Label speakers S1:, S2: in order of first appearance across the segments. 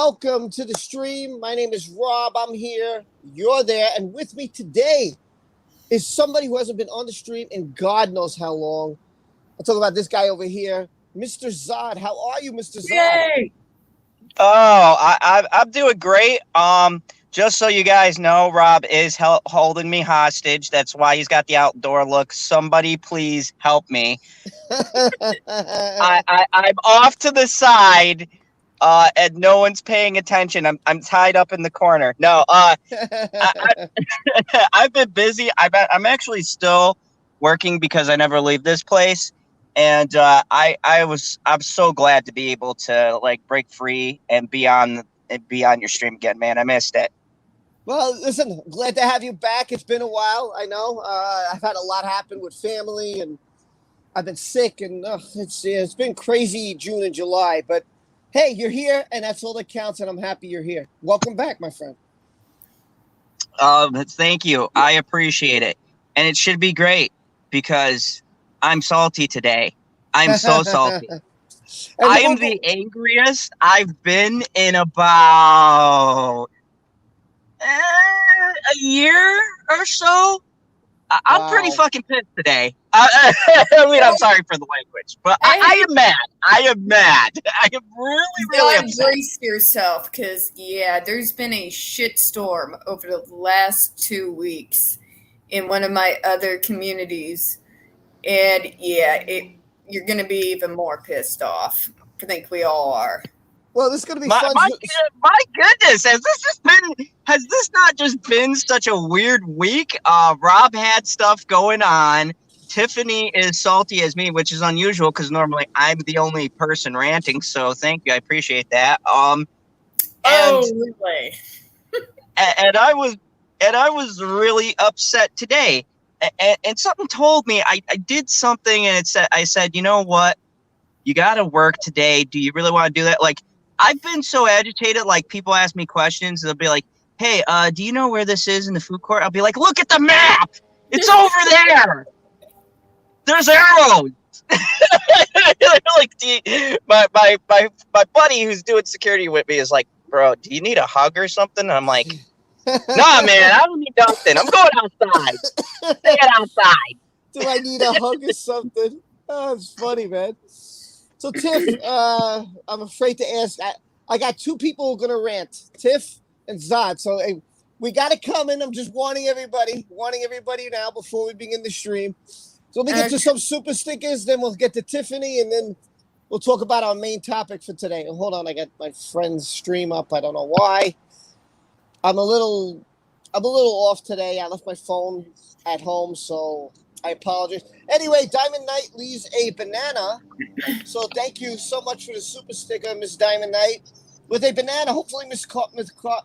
S1: welcome to the stream. My name is Rob. I'm here. You're there. And with me today is somebody who hasn't been on the stream in God knows how long. I'll talk about this guy over here, Mr. Zod. How are you, Mr. Zod?
S2: Yay!
S3: I'm doing great. Just so you guys know, Rob is holding me hostage. That's why he's got the outdoor look. Somebody please help me. I'm off to the side, and no one's paying attention. I'm tied up in the corner. No, I've been busy. I'm actually still working because I never leave this place. And I'm so glad to be able to break free and be on your stream again, man. I missed it.
S1: Well, listen, glad to have you back. It's been a while. I know I've had a lot happen with family, and I've been sick, and it's been crazy June and July. But hey, you're here, and that's all that counts. And I'm happy you're here. Welcome back, my friend.
S3: Thank you. I appreciate it, and it should be great because I'm salty today. I'm so salty. I am the angriest I've been in about a year or so. I'm pretty fucking pissed today. I mean, I'm sorry for the language, but I am mad. I am mad. I am really upset.
S2: Brace yourself, because there's been a shitstorm over the last 2 weeks in one of my other communities, and you're gonna be even more pissed off. I think we all are.
S1: Well, this is going to be fun.
S3: My goodness, has this not just been such a weird week? Rob had stuff going on. Tiffany is salty as me, which is unusual because normally I'm the only person ranting. So thank you, I appreciate that.
S2: Really?
S3: and I was really upset today. And something told me I did something, and I said, you know what? You got to work today. Do you really want to do that? I've been so agitated, people ask me questions, they'll be like, hey, do you know where this is in the food court? I'll be like, look at the map! It's over there! There's arrows! My buddy who's doing security with me is like, bro, do you need a hug or something? And I'm like, nah, man, I don't need nothing. I'm going outside. Stay outside.
S1: Do I need a hug or something? Oh, it's funny, man. So, Tiff, I'm afraid to ask. I got two people who are going to rant, Tiff and Zod. So, hey, we got to come in. I'm just warning everybody now before we begin the stream. So, let me get to some super stickers, then we'll get to Tiffany, and then we'll talk about our main topic for today. And hold on, I got my friend's stream up. I don't know why. I'm a little off today. I left my phone at home, so I apologize. Anyway, Diamond Knight leaves a banana. So thank you so much for the super sticker, Miss Diamond Knight. With a banana, hopefully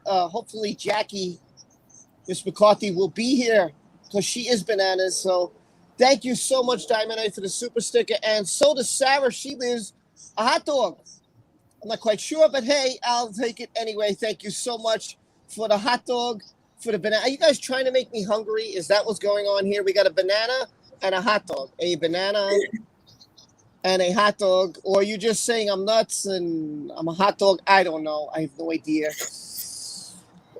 S1: hopefully Jackie, Miss McCarthy, will be here because she is bananas. So thank you so much, Diamond Knight, for the super sticker. And so does Sarah. She lives a hot dog. I'm not quite sure, but hey, I'll take it anyway. Thank you so much for the hot dog. For the banana, are you guys trying to make me hungry? Is that what's going on here? We got a banana and a hot dog. A banana and a hot dog. Or are you just saying I'm nuts and I'm a hot dog? I don't know. I have no idea.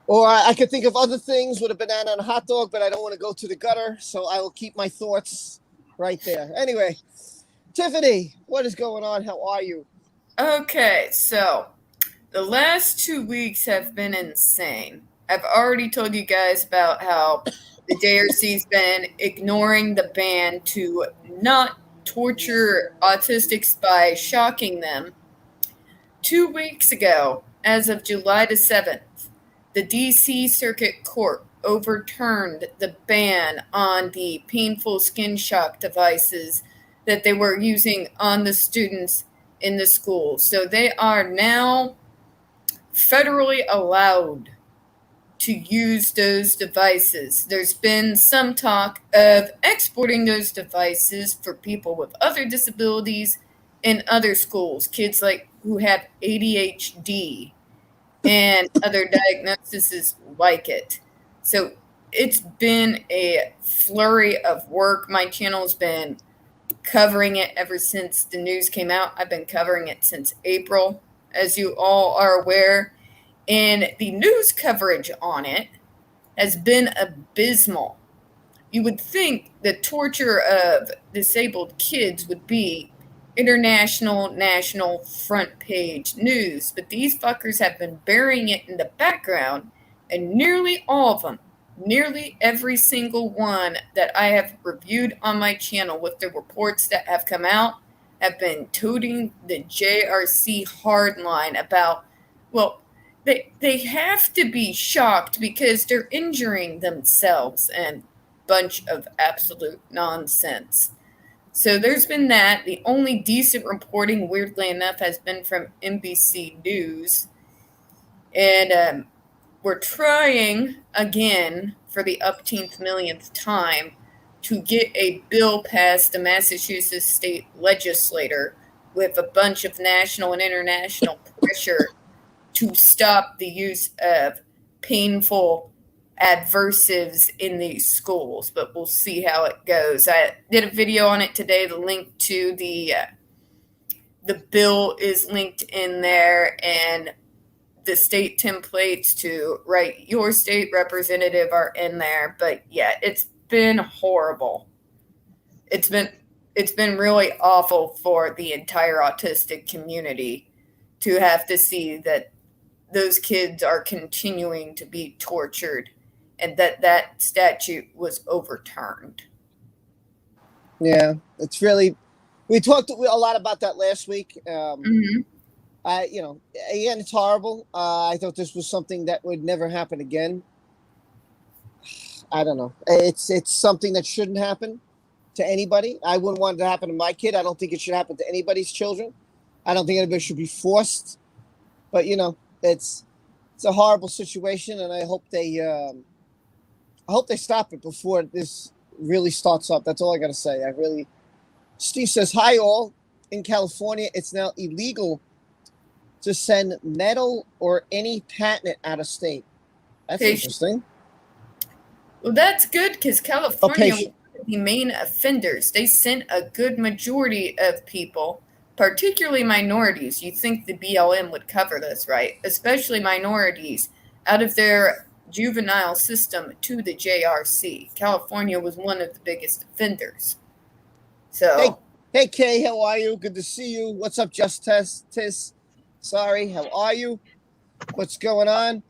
S1: Or I could think of other things with a banana and a hot dog, but I don't want to go to the gutter, so I will keep my thoughts right there. Anyway, Tiffany, what is going on? How are you?
S2: Okay, so the last 2 weeks have been insane. I've already told you guys about how the JRC's been ignoring the ban to not torture autistics by shocking them. 2 weeks ago, as of July the 7th, the DC Circuit Court overturned the ban on the painful skin shock devices that they were using on the students in the school. So they are now federally allowed to use those devices. There's been some talk of exporting those devices for people with other disabilities in other schools, kids who have ADHD and other diagnoses like it. So it's been a flurry of work. My channel's been covering it ever since the news came out. I've been covering it since April, as you all are aware. And the news coverage on it has been abysmal. You would think the torture of disabled kids would be international, national, front page news, but these fuckers have been burying it in the background, and nearly all of them, nearly every single one that I have reviewed on my channel with the reports that have come out, have been toting the JRC hardline about, well, they have to be shocked because they're injuring themselves, and bunch of absolute nonsense. So there's been that. The only decent reporting, weirdly enough, has been from NBC News. And we're trying, again, for the upteenth millionth time, to get a bill passed the Massachusetts state legislature with a bunch of national and international pressure to stop the use of painful adversives in these schools, but we'll see how it goes. I did a video on it today. The link to the bill is linked in there, and the state templates to write your state representative are in there. But yeah, it's been horrible. It's been really awful for the entire autistic community to have to see that those kids are continuing to be tortured and that statute was overturned.
S1: Yeah, it's really. We talked a lot about that last week. Again, it's horrible. I thought this was something that would never happen again. I don't know. It's something that shouldn't happen to anybody. I wouldn't want it to happen to my kid. I don't think it should happen to anybody's children. I don't think anybody should be forced. But it's a horrible situation, and I hope they stop it before this really starts up. That's all I got to say. Steve says, hi all. In California, it's now illegal to send metal or any patent out of state. That's interesting.
S2: Well, that's good because California was the main offenders. They sent a good majority of people, particularly minorities. You'd think the BLM would cover this, right? Especially minorities, out of their juvenile system to the JRC. California was one of the biggest offenders. So,
S1: hey Kay, how are you? Good to see you. What's up, Tis? Sorry, how are you? What's going on?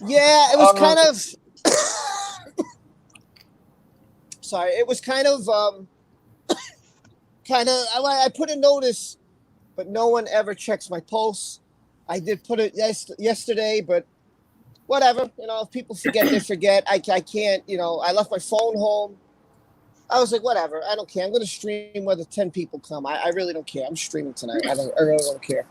S1: Yeah, it was kind of. Sorry, it was kind of. I put a notice, but no one ever checks my pulse. I did put it yesterday, but whatever. If people forget, they forget. I can't. I left my phone home. I was like, whatever. I don't care. I'm going to stream whether 10 people come. I really don't care. I'm streaming tonight. I really don't care.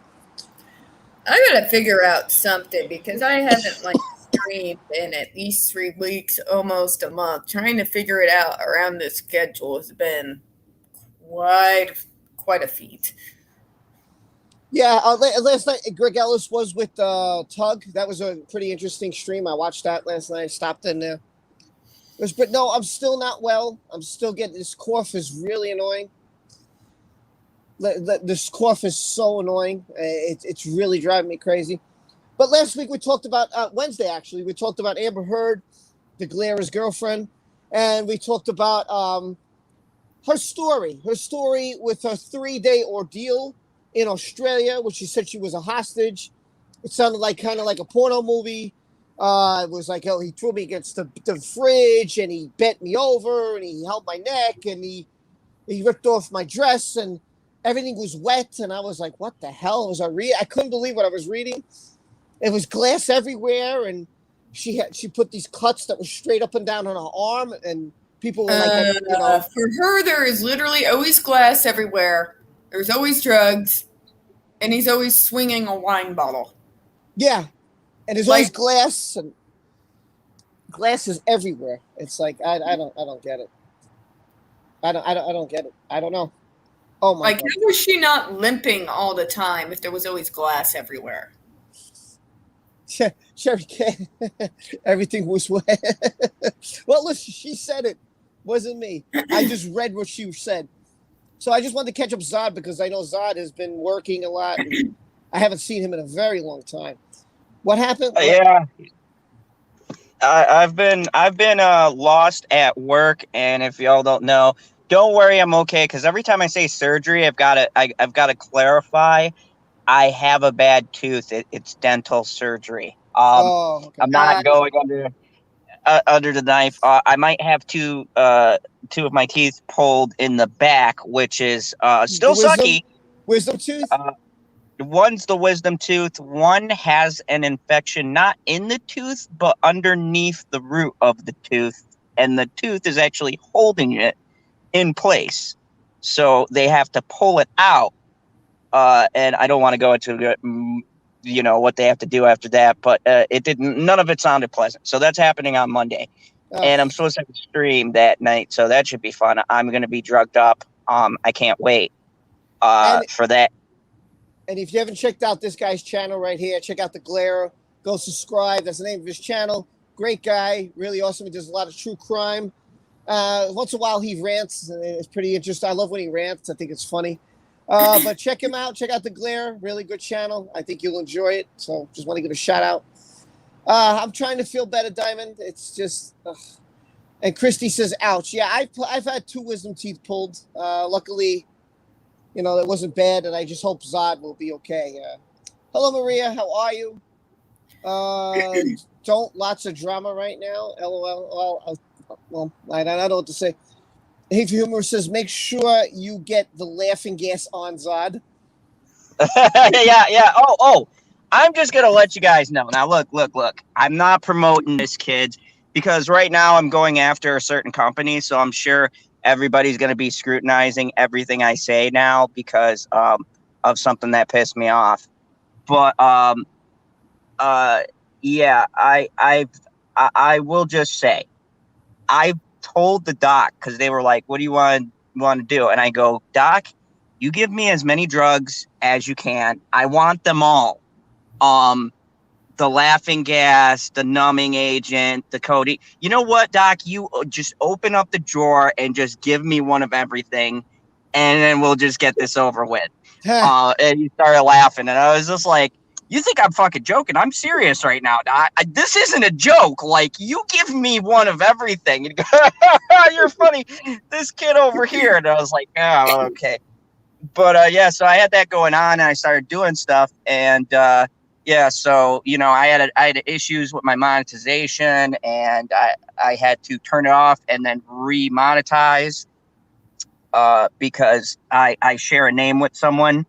S2: I got to figure out something because I haven't streamed in at least 3 weeks, almost a month. Trying to figure it out around this schedule has been quite a feat.
S1: Yeah, last night Greg Ellis was with Tug. That was a pretty interesting stream. I watched that last night. I stopped in there. But no, I'm still not well. I'm still getting this cough is really annoying. This cough is so annoying. It's really driving me crazy. But last week we talked about Wednesday actually. We talked about Amber Heard, the Glara's girlfriend, and we talked about her story with her 3-day ordeal in Australia, which she said she was a hostage. It sounded kind of like a porno movie. It was like, he threw me against the fridge and he bent me over and he held my neck and he ripped off my dress and everything was wet. And I was like, what the hell was I reading? I couldn't believe what I was reading. It was glass everywhere. And she put these cuts that were straight up and down on her arm and people were like,
S2: For her, there is literally always glass everywhere. There's always drugs and he's always swinging a wine bottle.
S1: Yeah. And there's always glass and glass is everywhere. It's like I don't get it. I don't get it. I don't know. Oh my God.
S2: How was she not limping all the time if there was always glass everywhere?
S1: Sherry K. Everything was wet. Well, listen, she said it. Wasn't me. I just read what she said. So I just wanted to catch up Zod because I know Zod has been working a lot. And I haven't seen him in a very long time. What happened?
S3: Yeah. I've been lost at work, and if y'all don't know, don't worry, I'm okay. Because every time I say surgery, I've got to clarify. I have a bad tooth. It's dental surgery.
S1: Oh, okay.
S3: I'm not going under the knife. I might have two of my teeth pulled in the back, which is still sucky.
S1: Wisdom tooth.
S3: One's the wisdom tooth. One has an infection not in the tooth, but underneath the root of the tooth, and the tooth is actually holding it in place. So they have to pull it out. And I don't want to go into what they have to do after that, but it didn't. None of it sounded pleasant. So that's happening on Monday, and I'm supposed to have a stream that night, so that should be fun. I'm going to be drugged up. I can't wait for that.
S1: And if you haven't checked out this guy's channel right here, check out the Glare. Go subscribe. That's the name of his channel. Great guy, really awesome. He does a lot of true crime. Once in a while he rants. It's pretty interesting. I love when he rants. I think it's funny. But check him out. Check out the Glare. Really good channel. I think you'll enjoy it. So just want to give a shout out. I'm trying to feel better, Diamond. It's just. And Christy says, "Ouch." Yeah, I've had 2 wisdom teeth pulled. Luckily, it wasn't bad, and I just hope Zod will be okay. Hello, Maria. How are you? Don't lots of drama right now. LOL. Well, I don't know what to say. Hey, Humor says, make sure you get the laughing gas on, Zod.
S3: Yeah. Oh. I'm just going to let you guys know. Now, look. I'm not promoting this, kids, because right now I'm going after a certain company, so I'm sure everybody's going to be scrutinizing everything I say now because of something that pissed me off. But, yeah, I will just say, I told the doc, because they were like, what do you want to do? And I go, Doc, you give me as many drugs as you can. I want them all. The laughing gas, the numbing agent, the codeine. You know what, Doc? You just open up the drawer and just give me one of everything, and then we'll just get this over with. And he started laughing, and I was just like, you think I'm fucking joking? I'm serious right now, Doc. This isn't a joke. Like, you give me one of everything. And you're funny. This kid over here. And I was like, oh, okay. But, yeah, so I had that going on, and I started doing stuff, and, yeah, so I had issues with my monetization, and I had to turn it off and then remonetize because I share a name with someone,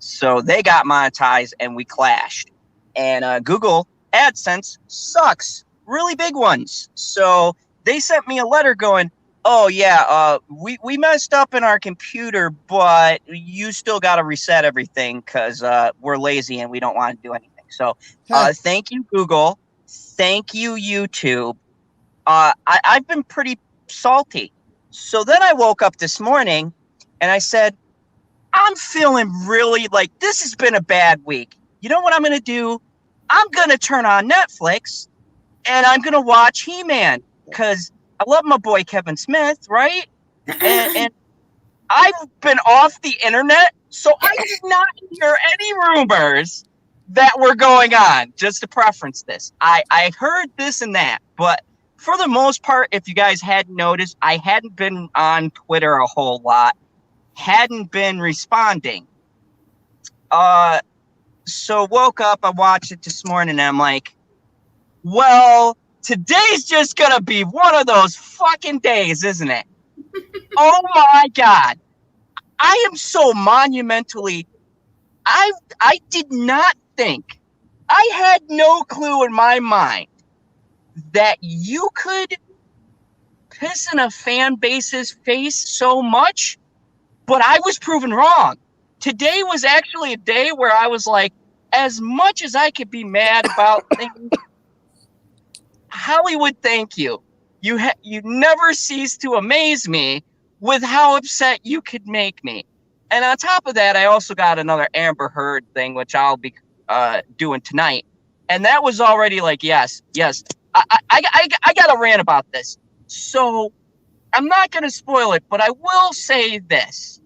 S3: so they got monetized and we clashed. And Google AdSense sucks, really big ones. So they sent me a letter going, oh yeah, we messed up in our computer, but you still got to reset everything because we're lazy and we don't want to do anything. So thank you, Google. Thank you, YouTube. I've been pretty salty. So then I woke up this morning and I said, I'm feeling really like this has been a bad week. You know what I'm going to do? I'm going to turn on Netflix and I'm going to watch He-Man because I love my boy Kevin Smith, right? And I've been off the internet, so I did not hear any rumors that were going on, just to preference this. I heard this and that, but for the most part, if you guys hadn't noticed, I hadn't been on Twitter a whole lot, hadn't been responding. So woke up, I watched it this morning, and I'm like, well, today's just gonna be one of those fucking days, isn't it? Oh my God. I am so monumentally, I did not think, I had no clue in my mind that you could piss in a fan base's face so much, but I was proven wrong. Today was actually a day where I was like, as much as I could be mad about things, Hollywood, thank you. You never cease to amaze me with how upset you could make me. And on top of that, I also got another Amber Heard thing, which I'll be doing tonight. And that was already like, yes. I got to rant about this. So I'm not going to spoil it, but I will say this.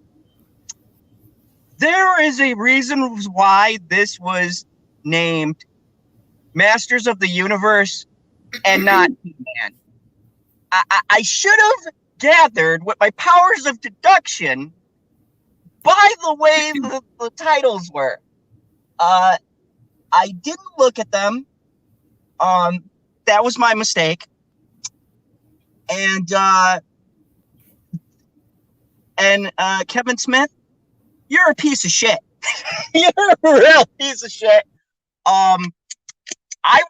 S3: There is a reason why this was named Masters of the Universe and not He-Man. I should have gathered with my powers of deduction by the way the titles were. I didn't look at them. That was my mistake. And Kevin Smith, you're a piece of shit. You're a real piece of shit. I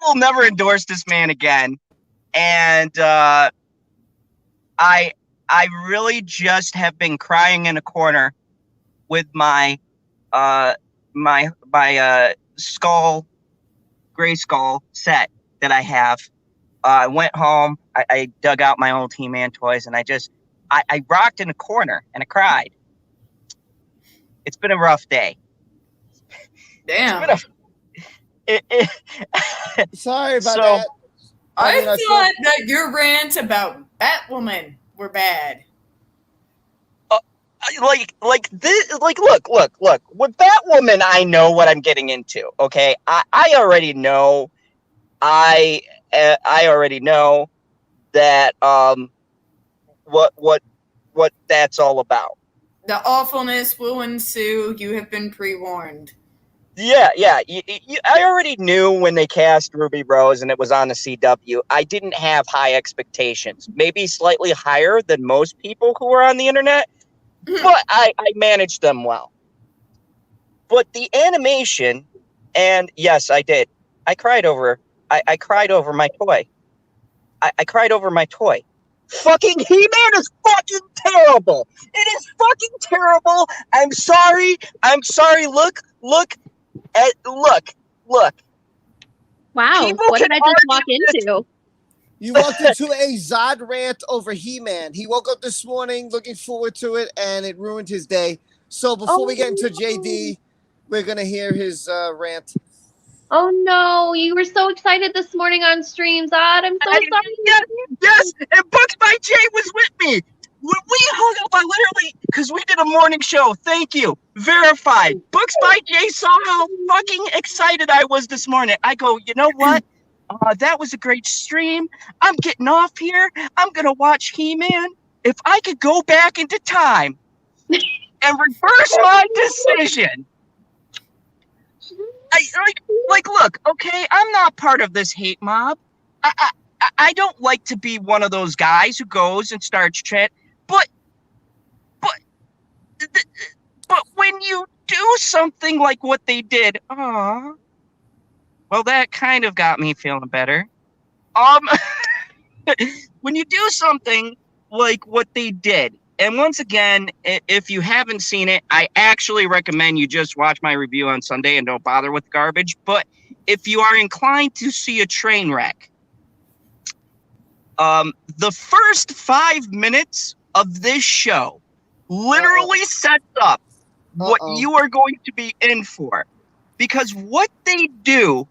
S3: will never endorse this man again. And I really just have been crying in a corner with my skull, gray skull set that I have. I went home, I dug out my old He-Man toys, and I rocked in a corner and I cried. It's been a rough day.
S2: Damn.
S1: Sorry about that.
S2: I thought that your rants about Batwoman were bad.
S3: Look. With Batwoman, I know what I'm getting into. Okay, I already know. I already know that what that's all about.
S2: The awfulness will ensue. You have been pre-warned.
S3: Yeah. I already knew when they cast Ruby Rose and it was on the CW. I didn't have high expectations, maybe slightly higher than most people who are on the internet, but I managed them well. But the animation, and yes, I did. I cried over my toy. I cried over my toy. Fucking He-Man is fucking terrible. It is fucking terrible. I'm sorry. Look.
S4: Wow,
S3: People
S4: what did I
S3: can
S4: just walk
S3: argue this.
S4: into?
S1: You walked into a Zod rant over He-Man. He woke up this morning looking forward to it, and it ruined his day. So before we get into JD, we're going to hear his rant.
S4: Oh no, you were so excited this morning on stream, Zod. I'm so sorry.
S3: Yes, and Bugs by Jay was with me. When we hung up, I literally, because we did a morning show. Thank you. Verified. Bugs by Jay saw how fucking excited I was this morning. I go, you know what? That was a great stream. I'm getting off here. I'm going to watch He-Man. If I could go back into time and reverse my decision. Look, okay, I'm not part of this hate mob. I don't like to be one of those guys who goes and starts chat. But when you do something like what they did, well, that kind of got me feeling better. When you do something like what they did, and once again, if you haven't seen it, I actually recommend you just watch my review on Sunday and don't bother with garbage. But if you are inclined to see a train wreck, the first 5 minutes of this show literally sets up what you are going to be in for. Because what they do,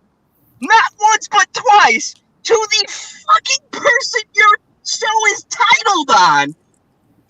S3: not once but twice, to the fucking person your show is titled on,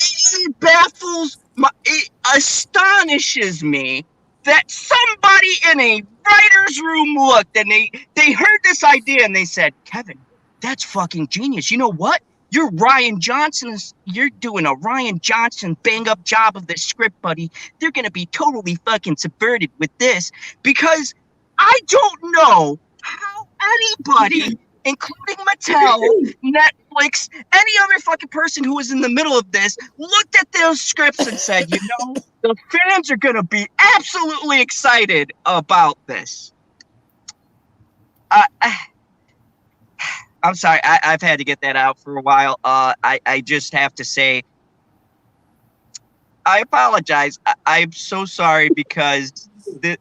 S3: it baffles it astonishes me that somebody in a writer's room looked and they heard this idea and they said, Kevin, that's fucking genius. You know what? You're Ryan Johnson. You're doing a Ryan Johnson bang up job of this script, buddy. They're going to be totally fucking subverted with this because I don't know how anybody, including Mattel, Netflix, any other fucking person who was in the middle of this, looked at those scripts and said, you know, the fans are going to be absolutely excited about this. I'm sorry, I've had to get that out for a while. I just have to say, I apologize. I'm so sorry because this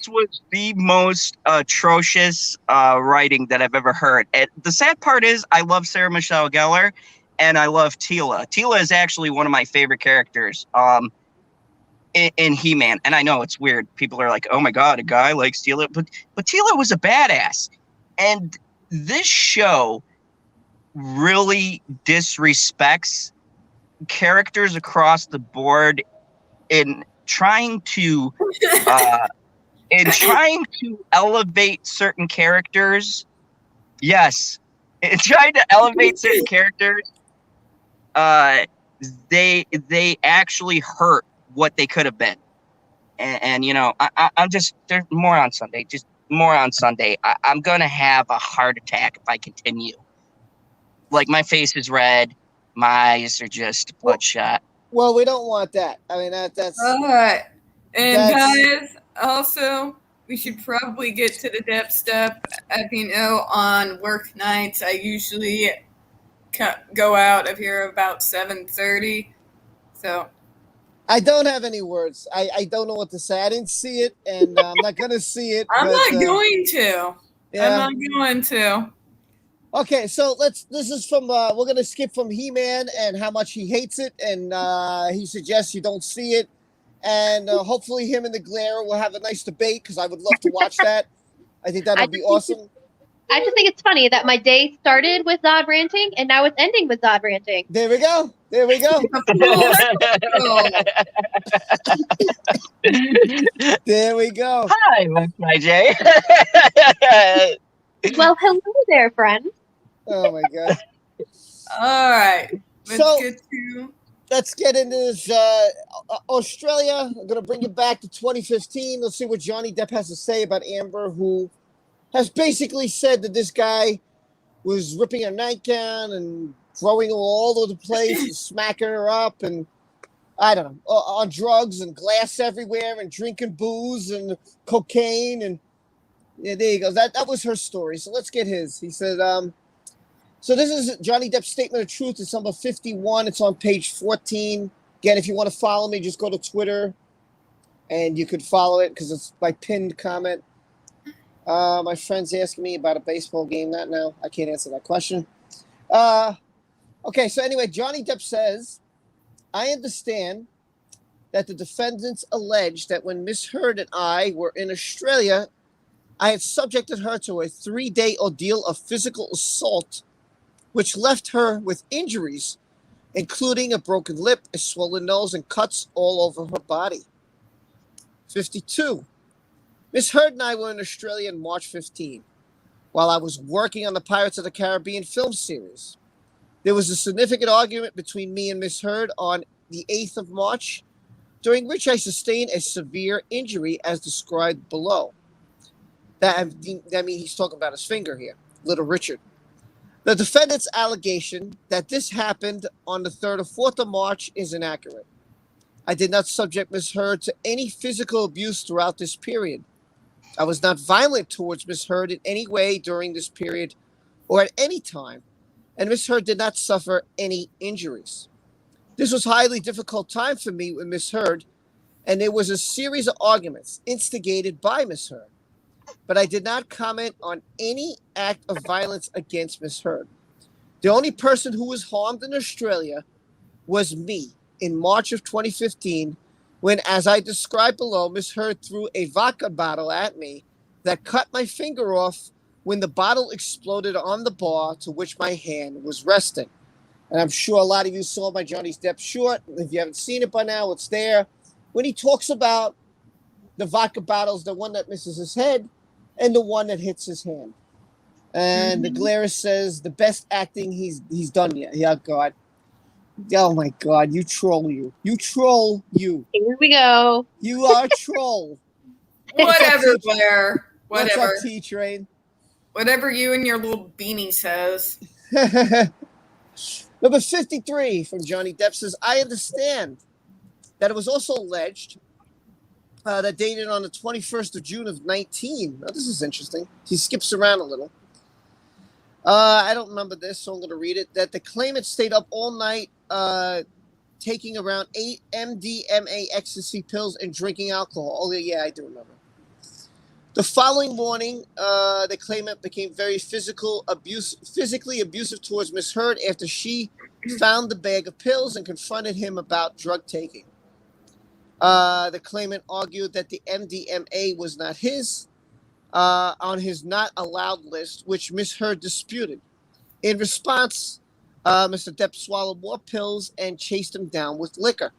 S3: was the most atrocious writing that I've ever heard. And the sad part is I love Sarah Michelle Gellar and I love Teela. Teela is actually one of my favorite characters in He-Man. And I know it's weird. People are like, oh my God, a guy likes Teela. But Teela was a badass. And this show really disrespects characters across the board in trying to in trying to elevate certain characters, yes, in trying to elevate certain characters, they actually hurt what they could have been. And you know, I'm just there's more on Sunday. Just more on Sunday. I'm gonna have a heart attack if I continue. Like my face is red, my eyes are just bloodshot.
S1: Well, we don't want that. I mean, that's
S2: All right. And
S1: That's-
S2: guys, also, we should probably get to the Depp stuff. As you know, on work nights, I usually go out of here about 7:30. So
S1: I don't have any words. I don't know what to say. I didn't see it, and I'm not going to see it.
S2: I'm
S1: but,
S2: not going to.
S1: Yeah.
S2: I'm not going to.
S1: Okay, so this is from, we're going to skip from He-Man and how much he hates it, and he suggests you don't see it, and hopefully him and the Glare will have a nice debate, because I would love to watch that. I think that would be awesome.
S4: I just think it's funny that my day started with Zod ranting and now it's ending with Zod ranting.
S1: There we go. There we go. There we go.
S3: Hi, my Jay.
S4: Well, hello there, friend.
S1: Oh my god.
S2: All right.
S1: So-
S2: Let's
S1: Let's
S2: get to.
S1: get into this Australia. I'm going to bring you back to 2015. Let's see what Johnny Depp has to say about Amber, who has basically said that this guy was ripping her nightgown and throwing her all over the place and smacking her up and, I don't know, on drugs and glass everywhere and drinking booze and cocaine. And yeah, there you go. That was her story. So let's get his. He said, so this is Johnny Depp's statement of truth. It's number 51. It's on page 14. Again, if you want to follow me, just go to Twitter and you could follow it because it's my pinned comment. My friend's asking me about a baseball game. Not now. I can't answer that question. Okay, so anyway, Johnny Depp says, I understand that the defendants allege that when Miss Heard and I were in Australia, I had subjected her to a 3-day ordeal of physical assault, which left her with injuries, including a broken lip, a swollen nose, and cuts all over her body. 52. Miss Heard and I were in Australia on March 15, while I was working on the Pirates of the Caribbean film series. There was a significant argument between me and Miss Heard on the 8th of March, during which I sustained a severe injury as described below. That means he's talking about his finger here, Little Richard. The defendant's allegation that this happened on the 3rd or 4th of March is inaccurate. I did not subject Miss Heard to any physical abuse throughout this period. I was not violent towards Miss Heard in any way during this period or at any time, and Miss Heard did not suffer any injuries. This was a highly difficult time for me with Miss Heard, and there was a series of arguments instigated by Miss Heard, but I did not comment on any act of violence against Miss Heard. The only person who was harmed in Australia was me in March of 2015, when, as I described below, Miss Heard threw a vodka bottle at me that cut my finger off when the bottle exploded on the bar to which my hand was resting. And I'm sure a lot of you saw my Johnny Depp short. If you haven't seen it by now, it's there. When he talks about the vodka bottles, the one that misses his head and the one that hits his hand. And the Glarus says the best acting he's done yet. Yeah, God. Oh my God, you troll you. You troll you.
S4: Here we go.
S1: You are a troll.
S2: Whatever, Blair.
S1: What's
S2: Whatever.
S1: up, T-Train?
S2: Whatever you and your little beanie says.
S1: Number 53 from Johnny Depp says, I understand that it was also alleged that dated on the 21st of June of 19. Now, this is interesting. He skips around a little. I don't remember this, so I'm going to read it. That the claimant stayed up all night taking around 8 MDMA ecstasy pills and drinking alcohol. Oh, yeah, I do remember. The following morning, the claimant became very physically abusive towards Miss Heard after she found the bag of pills and confronted him about drug taking. The claimant argued that the MDMA was not his, on his not allowed list, which Miss Heard disputed. In response, Mr. Depp swallowed more pills and chased him down with liquor.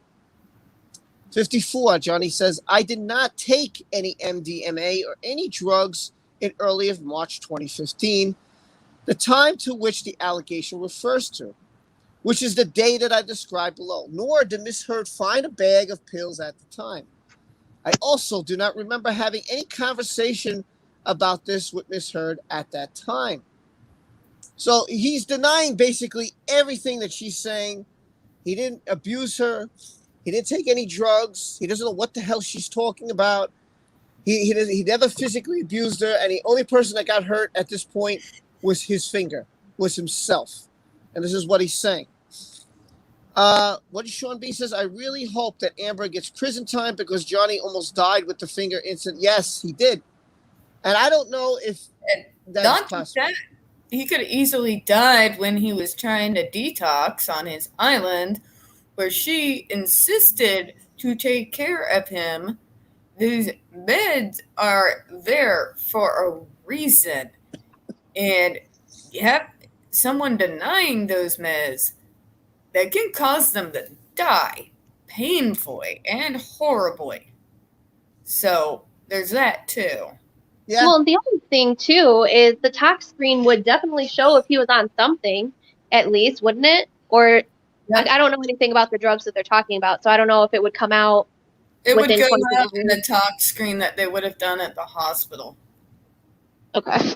S1: 54, Johnny says, I did not take any MDMA or any drugs in early of March 2015, the time to which the allegation refers to, which is the day that I described below, nor did Miss Heard find a bag of pills at the time. I also do not remember having any conversation about this with Miss Heard at that time. So he's denying basically everything that she's saying. He didn't abuse her. He didn't take any drugs. He doesn't know what the hell she's talking about. He never physically abused her, and the only person that got hurt at this point was his finger, was himself. And this is what he's saying. What Sean B says, I really hope that Amber gets prison time because Johnny almost died with the finger incident. Yes, he did. And I don't know if that's possible.
S2: That, he could have easily died when he was trying to detox on his island, where she insisted to take care of him. These meds are there for a reason. And you have someone denying those meds, that can cause them to die painfully and horribly. So there's that too.
S4: Yeah. Well, the other thing too is the tox screen would definitely show if he was on something, at least, wouldn't it? Or like, I don't know anything about the drugs that they're talking about, so I don't know if it would come out.
S2: It would go out in the tox screen that they would have done at the hospital.
S4: Okay.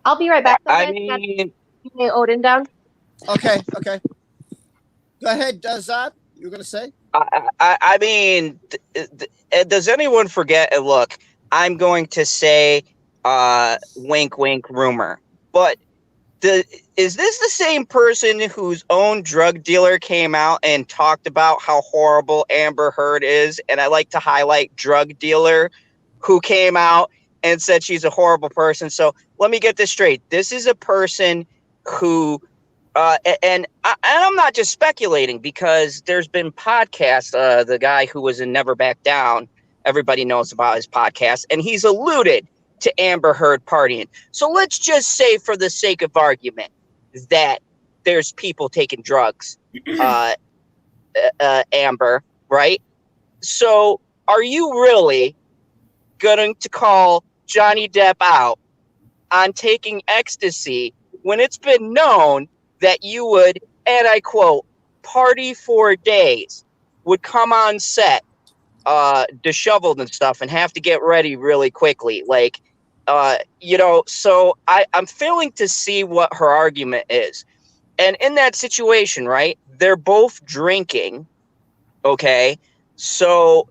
S4: I'll be right back.
S3: I mean,
S4: Odin down.
S1: Okay. Go ahead, Zod. You were going to say?
S3: I mean, does anyone forget? Look, I'm going to say, wink, wink, rumor. But is this the same person whose own drug dealer came out and talked about how horrible Amber Heard is? And I like to highlight drug dealer who came out and said she's a horrible person. So let me get this straight. This is a person who... and I'm not just speculating because there's been podcasts. The guy who was in Never Back Down, everybody knows about his podcast, and he's alluded to Amber Heard partying. So let's just say, for the sake of argument, that there's people taking drugs, Amber, right? So are you really going to call Johnny Depp out on taking ecstasy when it's been known that you would, and I quote, party for days, would come on set, disheveled and stuff, and have to get ready really quickly? Like, so I'm failing to see what her argument is. And in that situation, right, they're both drinking, okay? So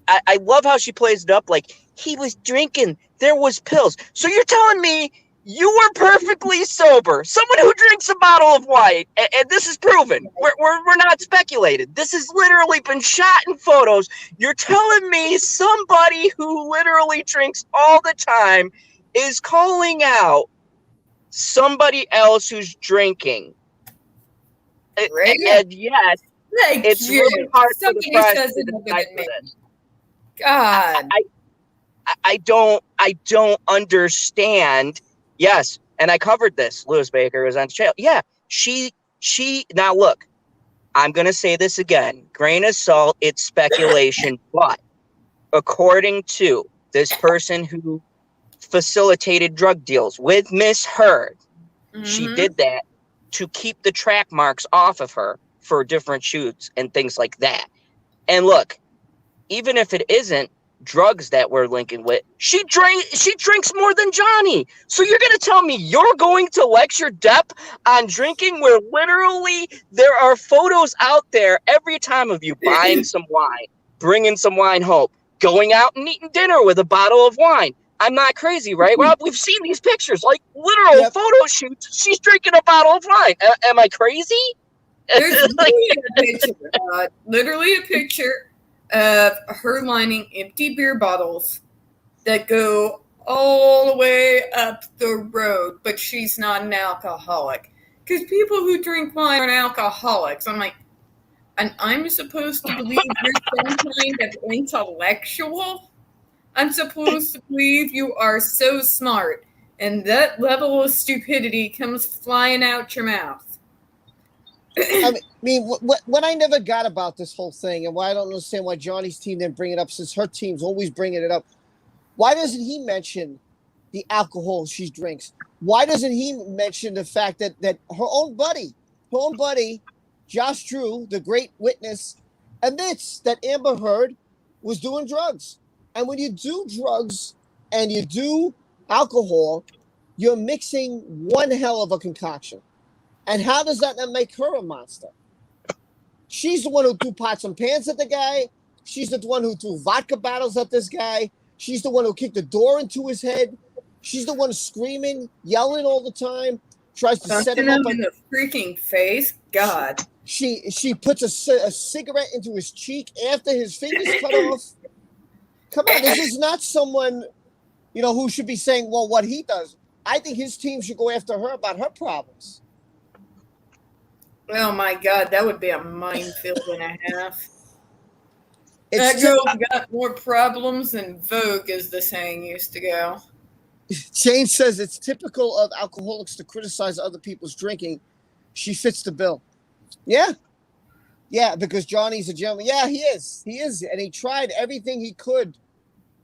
S3: I love how she plays it up like, he was drinking, there was pills. So you're telling me you were perfectly sober, someone who drinks a bottle of wine, and this is proven. We're not speculated. This has literally been shot in photos. You're telling me somebody who literally drinks all the time is calling out somebody else who's drinking.
S2: Right.
S3: And yes, it's really hard for the press to decide for this.
S2: God,
S3: I don't understand. Yes, and I covered this. Louis Baker was on the channel. Yeah, she. Now look, I'm gonna say this again. Grain of salt. It's speculation, but according to this person who facilitated drug deals with Miss Heard, she did that to keep the track marks off of her for different shoots and things like that. And look, even if it isn't drugs that we're linking with, she drinks more than Johnny. So you're going to tell me you're going to lecture Depp on drinking, where literally there are photos out there every time of you buying some wine, bringing some wine home, going out and eating dinner with a bottle of wine. I'm not crazy, right? Well, we've seen these pictures, like literal photo shoots. She's drinking a bottle of wine. Am I crazy?
S2: There's literally a picture of her lining empty beer bottles that go all the way up the road, but she's not an alcoholic. Because people who drink wine are alcoholics. I'm like, and I'm supposed to believe you're some kind of intellectual? I'm supposed to believe you are so smart, and that level of stupidity comes flying out your mouth.
S1: I mean, what I never got about this whole thing, and why I don't understand why Johnny's team didn't bring it up, since her team's always bringing it up. Why doesn't he mention the alcohol she drinks? Why doesn't he mention the fact that her own buddy, Josh Drew, the great witness, admits that Amber Heard was doing drugs. And when you do drugs and you do alcohol, you're mixing one hell of a concoction. And how does that not make her a monster? She's the one who threw pots and pans at the guy. She's the one who threw vodka bottles at this guy. She's the one who kicked the door into his head. She's the one screaming, yelling all the time, tries to set him up
S2: in the freaking face. God.
S1: She puts a cigarette into his cheek after his fingers cut off. Come on, this is not someone, who should be saying, well, what he does. I think his team should go after her about her problems.
S2: Oh my God, that would be a minefield and a half. That girl got more problems than Vogue, as the saying used to go.
S1: Jane says it's typical of alcoholics to criticize other people's drinking. She fits the bill. Yeah. Yeah, because Johnny's a gentleman. Yeah, he is. He is. And he tried everything he could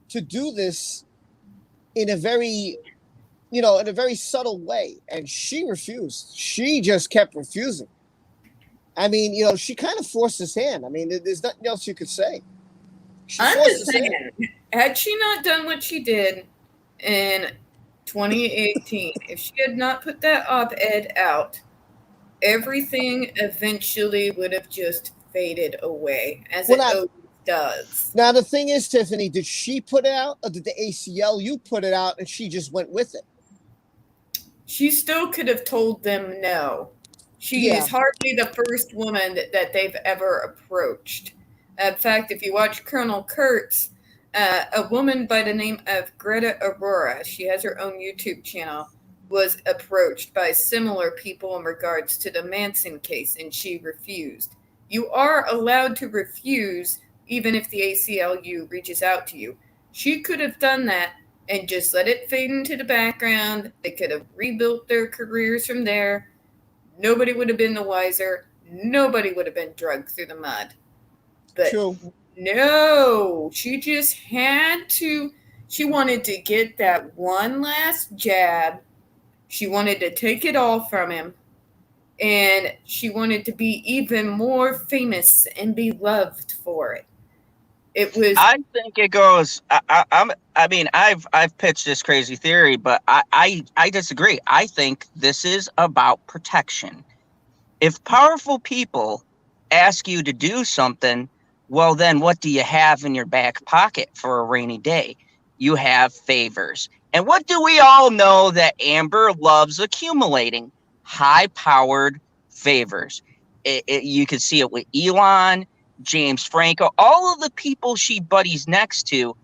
S1: to do this in a very, in a very subtle way. And she refused. She just kept refusing. I mean, she kind of forced his hand. I mean, there's nothing else you could say.
S2: I'm just saying, had she not done what she did in 2018, if she had not put that op-ed out, everything eventually would have just faded away, as it always does.
S1: Now, the thing is, Tiffany, did she put it out, or did the ACLU put it out and she just went with it?
S2: She still could have told them no. She is hardly the first woman that they've ever approached. In fact, if you watch Colonel Kurtz, a woman by the name of Greta Aurora, she has her own YouTube channel, was approached by similar people in regards to the Manson case, and she refused. You are allowed to refuse even if the ACLU reaches out to you. She could have done that and just let it fade into the background. They could have rebuilt their careers from there. Nobody would have been the wiser. Nobody would have been dragged through the mud. But no, she just had to. She wanted to get that one last jab. She wanted to take it all from him. And she wanted to be even more famous and be loved for it. It was.
S3: I think it goes. I've pitched this crazy theory, but I disagree. I think this is about protection. If powerful people ask you to do something, well, then what do you have in your back pocket for a rainy day? You have favors. And what do we all know that Amber loves accumulating? High-powered favors. You can see it with Elon, James Franco, all of the people she buddies next to.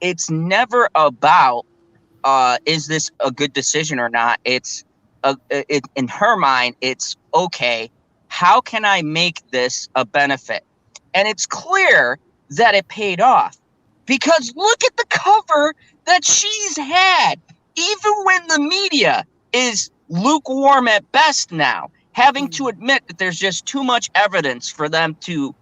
S3: It's never about is this a good decision or not. It's in her mind, it's okay. How can I make this a benefit? And it's clear that it paid off, because look at the cover that she's had. Even when the media is lukewarm at best now, having to admit that there's just too much evidence for them to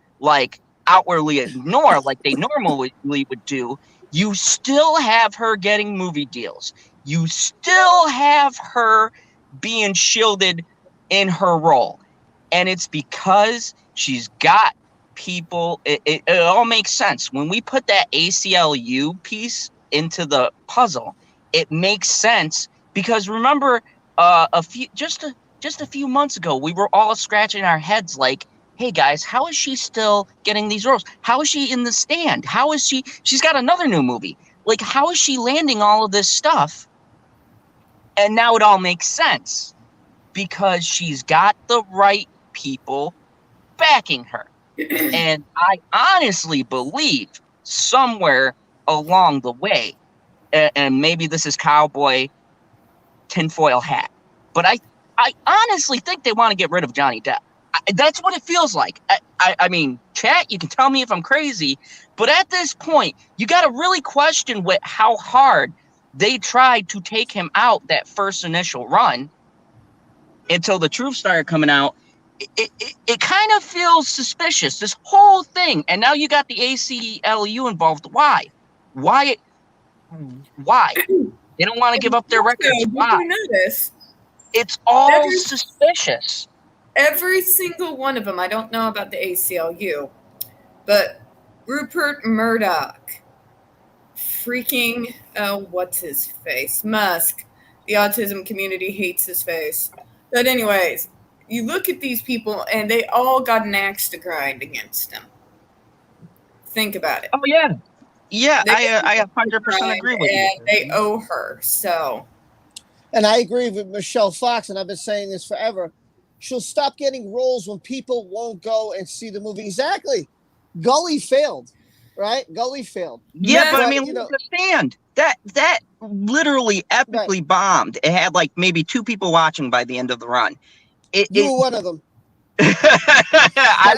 S3: outwardly ignore like they normally would do, you still have her getting movie deals. You still have her being shielded in her role. And it's because she's got people. It all makes sense. When we put that ACLU piece into the puzzle, it makes sense, because remember a few months ago, we were all scratching our heads like, hey guys, how is she still getting these roles? How is she in The Stand? How is she's got another new movie. How is she landing all of this stuff? And now it all makes sense, because she's got the right people backing her. And I honestly believe somewhere along the way, and maybe this is cowboy tinfoil hat, but I honestly think they want to get rid of Johnny Depp. That's what it feels like. I mean, chat, you can tell me if I'm crazy, but at this point, you got to really question how hard they tried to take him out that first initial run until the truth started coming out. it kind of feels suspicious, this whole thing. And now you got the ACLU involved. Why? Why? They don't want to give up their records.
S2: Did
S3: Why?
S2: you notice?
S3: It's all
S2: Every-
S3: suspicious.
S2: Every single one of them. I don't know about the ACLU, but Rupert Murdoch, freaking what's his face, Musk. The autism community hates his face. But anyways, you look at these people and they all got an axe to grind against them. Think about it.
S3: Oh yeah, yeah.
S2: They
S3: I 100% agree with you.
S2: And they owe her. So,
S1: And I agree with Michelle Fox, and I've been saying this forever. She'll stop getting roles when people won't go and see the movie. Exactly. Gully failed, right? Gully failed.
S3: Yeah, but I
S1: But,
S3: mean,
S1: you know-
S3: look at the stand. That literally epically bombed. It had like maybe 2 people watching by the end of the run.
S1: You were one of them.
S3: I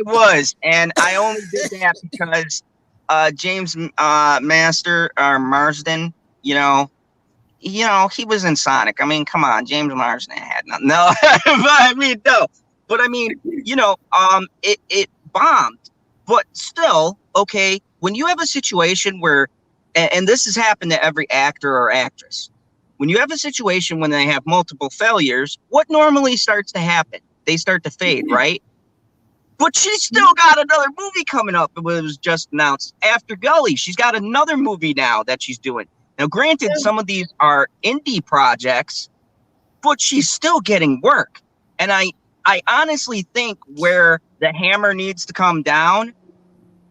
S3: was, and I only did that because James Master or Marsden, he was in Sonic. I mean, come on, James Marsden had nothing. No, but I mean, it bombed. But still, okay, when you have a situation where, and this has happened to every actor or actress, when you have a situation when they have multiple failures, what normally starts to happen? They start to fade, right? But she's still got another movie coming up. It was just announced after Gully. She's got another movie now that she's doing. Now, granted, some of these are indie projects, but she's still getting work. And I honestly think where the hammer needs to come down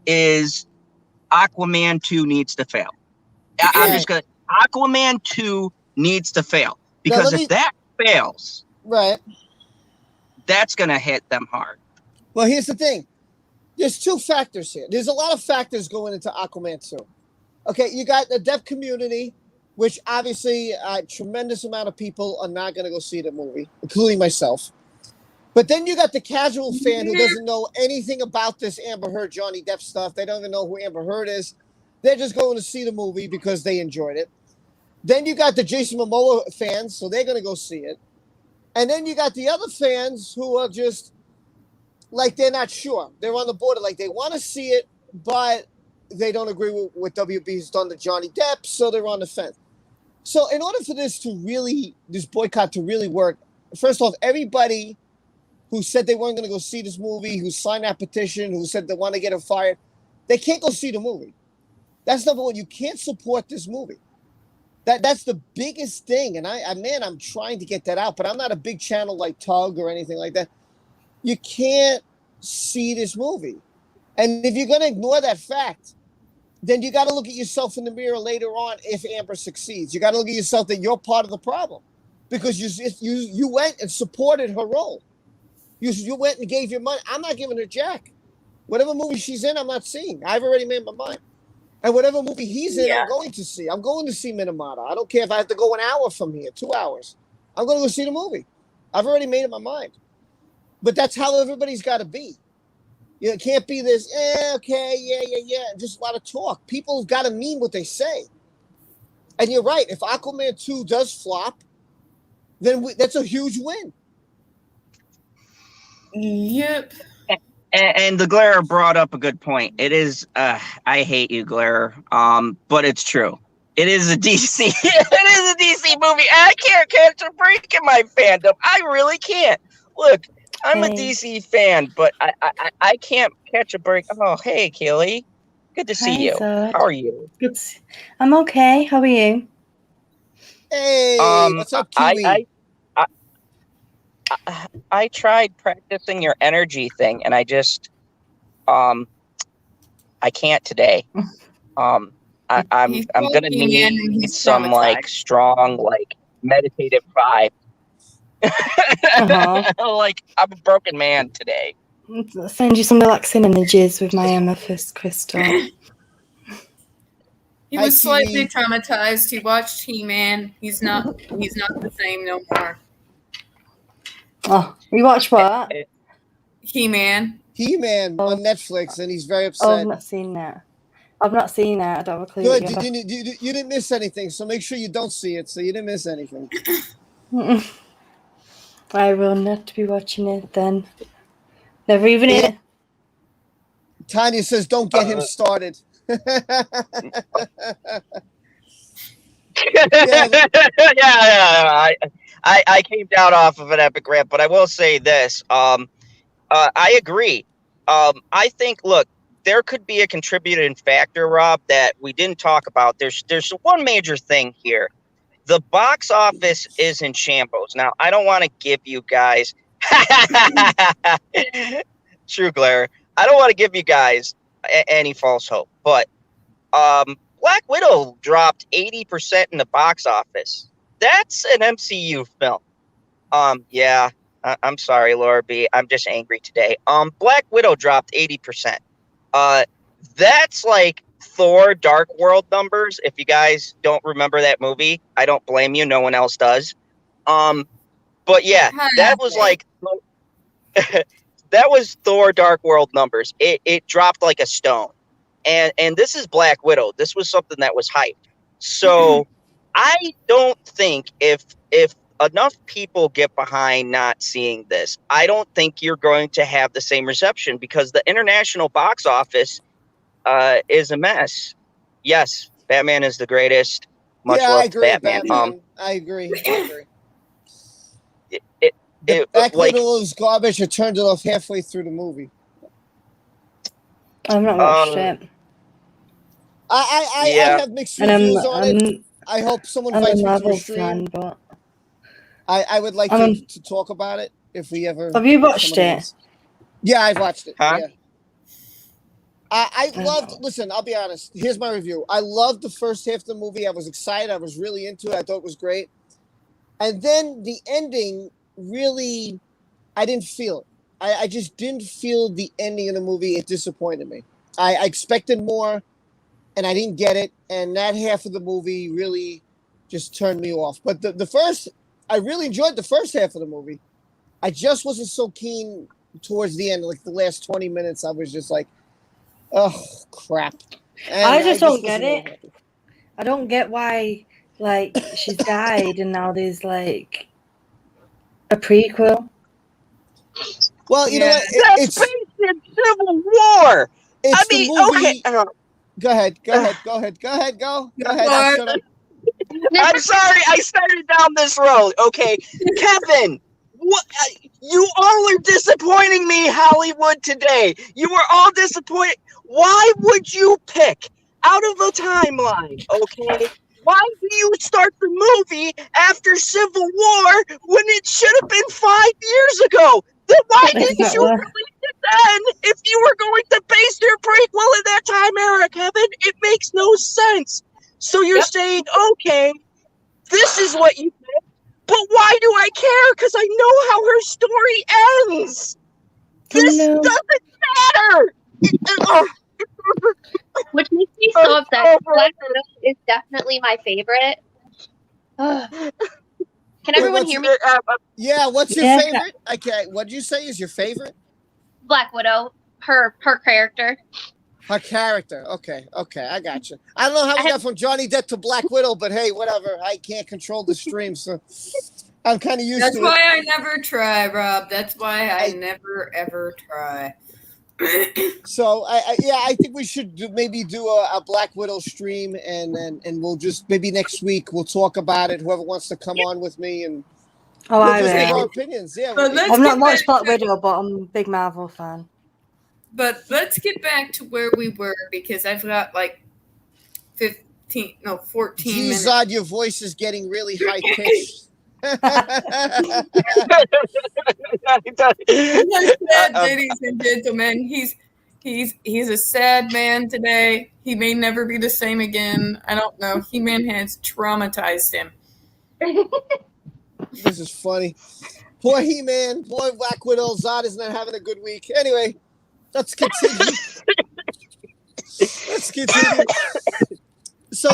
S3: is Aquaman 2 needs to fail. I'm just going to... Aquaman 2 needs to fail. Because if that fails,
S1: right,
S3: that's going to hit them hard.
S1: Well, here's the thing. There's 2 factors here. There's a lot of factors going into Aquaman 2. Okay, you got the deaf community, which obviously a tremendous amount of people are not going to go see the movie, including myself. But then you got the casual fan who doesn't know anything about this Amber Heard, Johnny Depp stuff. They don't even know who Amber Heard is. They're just going to see the movie because they enjoyed it. Then you got the Jason Momoa fans, so they're going to go see it. And then you got the other fans who are just like they're not sure. They're on the border, like they want to see it, but they don't agree with what WB's done to Johnny Depp, so they're on the fence. So in order for this boycott to really work, first off, everybody who said they weren't going to go see this movie, who signed that petition, who said they want to get him fired, they can't go see the movie. That's number one. You can't support this movie. That's the biggest thing. And I'm trying to get that out, but I'm not a big channel like Tug or anything like that. You can't see this movie. And if you're going to ignore that fact, then you got to look at yourself in the mirror later on if Amber succeeds. You got to look at yourself that you're part of the problem because you went and supported her role. You went and gave your money. I'm not giving her jack. Whatever movie she's in, I'm not seeing. I've already made my mind. And whatever movie he's in, I'm going to see. I'm going to see Minamata. I don't care if I have to go an hour from here, 2 hours. I'm going to go see the movie. I've already made up my mind. But that's how everybody's got to be. It can't be this, okay, yeah. Just a lot of talk. People have got to mean what they say. And you're right. If Aquaman 2 does flop, then that's a huge win.
S2: Yep.
S3: And the Glare brought up a good point. It is, I hate you, Glare, but it's true. It is a DC. It is a DC movie. I can't catch a break in my fandom. I really can't. Look, I'm a DC fan, but I can't catch a break. Oh, hey, Keely. Good to see you.
S5: Zod.
S3: How are you?
S5: Good. I'm okay. How are you?
S1: Hey, what's up, Kiwi?
S3: I tried practicing your energy thing, and I just, I can't today. I'm gonna need some like strong, like meditative vibe. Like I'm a broken man today.
S5: I'll send you some relaxing images with my amethyst crystal.
S2: He was slightly traumatized. He watched He-Man. He's not the same no more.
S5: Oh, you watch what?
S2: He-Man.
S1: He-Man on Netflix, and he's very upset.
S5: Oh, I've not seen that. I don't have a clue.
S1: Good. You didn't miss anything, so make sure you don't see it, so you didn't miss anything.
S5: I will not be watching it then. Never even
S1: Yeah.
S5: it.
S1: Tanya says, "Don't get him started."
S3: yeah, yeah. I came down off of an epic rant, but I will say this. I agree. I think, look, there could be a contributing factor, Rob, that we didn't talk about. There's one major thing here. The box office is in shambles. Now, I don't want to give you guys true glare. I don't want to give you guys any false hope, but Black Widow dropped 80% in the box office. That's an MCU film. Yeah, I'm sorry, Laura B. I'm just angry today. Black Widow dropped 80%. That's like Thor Dark World numbers. If you guys don't remember that movie, I don't blame you. No one else does. But yeah, that was like that was Thor Dark World numbers. It dropped like a stone. And this is Black Widow. This was something that was hyped. So I don't think if enough people get behind not seeing this, I don't think you're going to have the same reception because the international box office is a mess. Yes, Batman is the greatest. Much
S1: yeah,
S3: love
S1: I
S3: to
S1: agree.
S3: Batman.
S1: I agree. I agree.
S3: It
S1: Black
S3: like
S1: Widow was garbage. I turned it off halfway through the movie.
S5: I've not watched it.
S1: I
S3: Yeah.
S1: have mixed
S5: And
S1: reviews on it. I hope someone
S5: I'm a
S1: invites me to a
S5: Marvel
S1: stream.
S5: fan, but
S1: I would like to talk about it if we ever.
S5: have you watched it?
S1: Yeah, I've watched it.
S3: Huh?
S1: Yeah. I loved. Listen, I'll be honest. Here's my review. I loved the first half of the movie. I was excited. I was really into it. I thought it was great. And then the ending really, I didn't feel it. I just didn't feel the ending of the movie. It disappointed me. I expected more, and I didn't get it. And that half of the movie really just turned me off. But the first, I really enjoyed the first half of the movie. I just wasn't so keen towards the end. Like the last 20 minutes, I was just like, oh, crap. And
S5: I just don't get
S1: wasn't really
S5: it.
S1: happy.
S5: I don't get why, like, she's died and now there's, like, a prequel.
S1: Well, you know what?
S3: That's based in Civil War.
S1: It's
S3: I mean,
S1: the movie.
S3: okay.
S1: Go ahead. I'll shut up.
S3: I'm sorry, I started down this road. Okay, Kevin, what? You all are disappointing me, Hollywood today. You are all disappointed. Why would you pick out of a timeline? Okay, why do you start the movie after Civil War when it should have been 5 years ago? Then why didn't you release it then? If you were going to base your prequel in that time era, Kevin, it makes no sense. So you're saying, okay, this is what you did, but why do I care? Because I know how her story ends. This doesn't matter.
S4: Which makes me so upset. Black Widow is definitely my favorite. Can everyone hear me?
S1: Yeah, what's your favorite? Okay, what'd you say is your favorite?
S4: Black Widow, her character.
S1: Her character. Okay, I got you. I don't know how we got from Johnny Depp to Black Widow, but hey, whatever. I can't control the stream, so I'm kind of used to it.
S2: That's why I never try, Rob. That's why I never, ever try.
S1: So, I think we should maybe do a Black Widow stream, and we'll just, maybe next week, we'll talk about it. Whoever wants to come on with me, and we'll just give our opinions. Yeah,
S5: I've not watched Black Widow, but I'm a big Marvel fan.
S2: But let's get back to where we were, because I've got like 14 minutes.
S1: Zod, your voice is getting really high pitched.
S2: Ladies and gentlemen, he's a sad man today. He may never be the same again. I don't know. He-Man has traumatized him.
S1: This is funny. Poor He-Man, poor Black Widow. Zod is not having a good week. Anyway, let's continue. So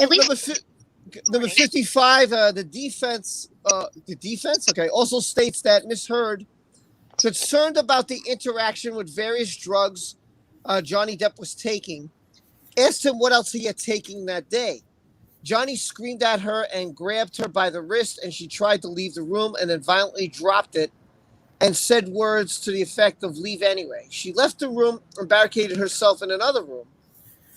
S1: number 55, the defense, okay, also states that Miss Heard, concerned about the interaction with various drugs Johnny Depp was taking, asked him what else he had taken that day. Johnny screamed at her and grabbed her by the wrist, and she tried to leave the room and then violently dropped it and said words to the effect of leave anyway. She left the room and barricaded herself in another room.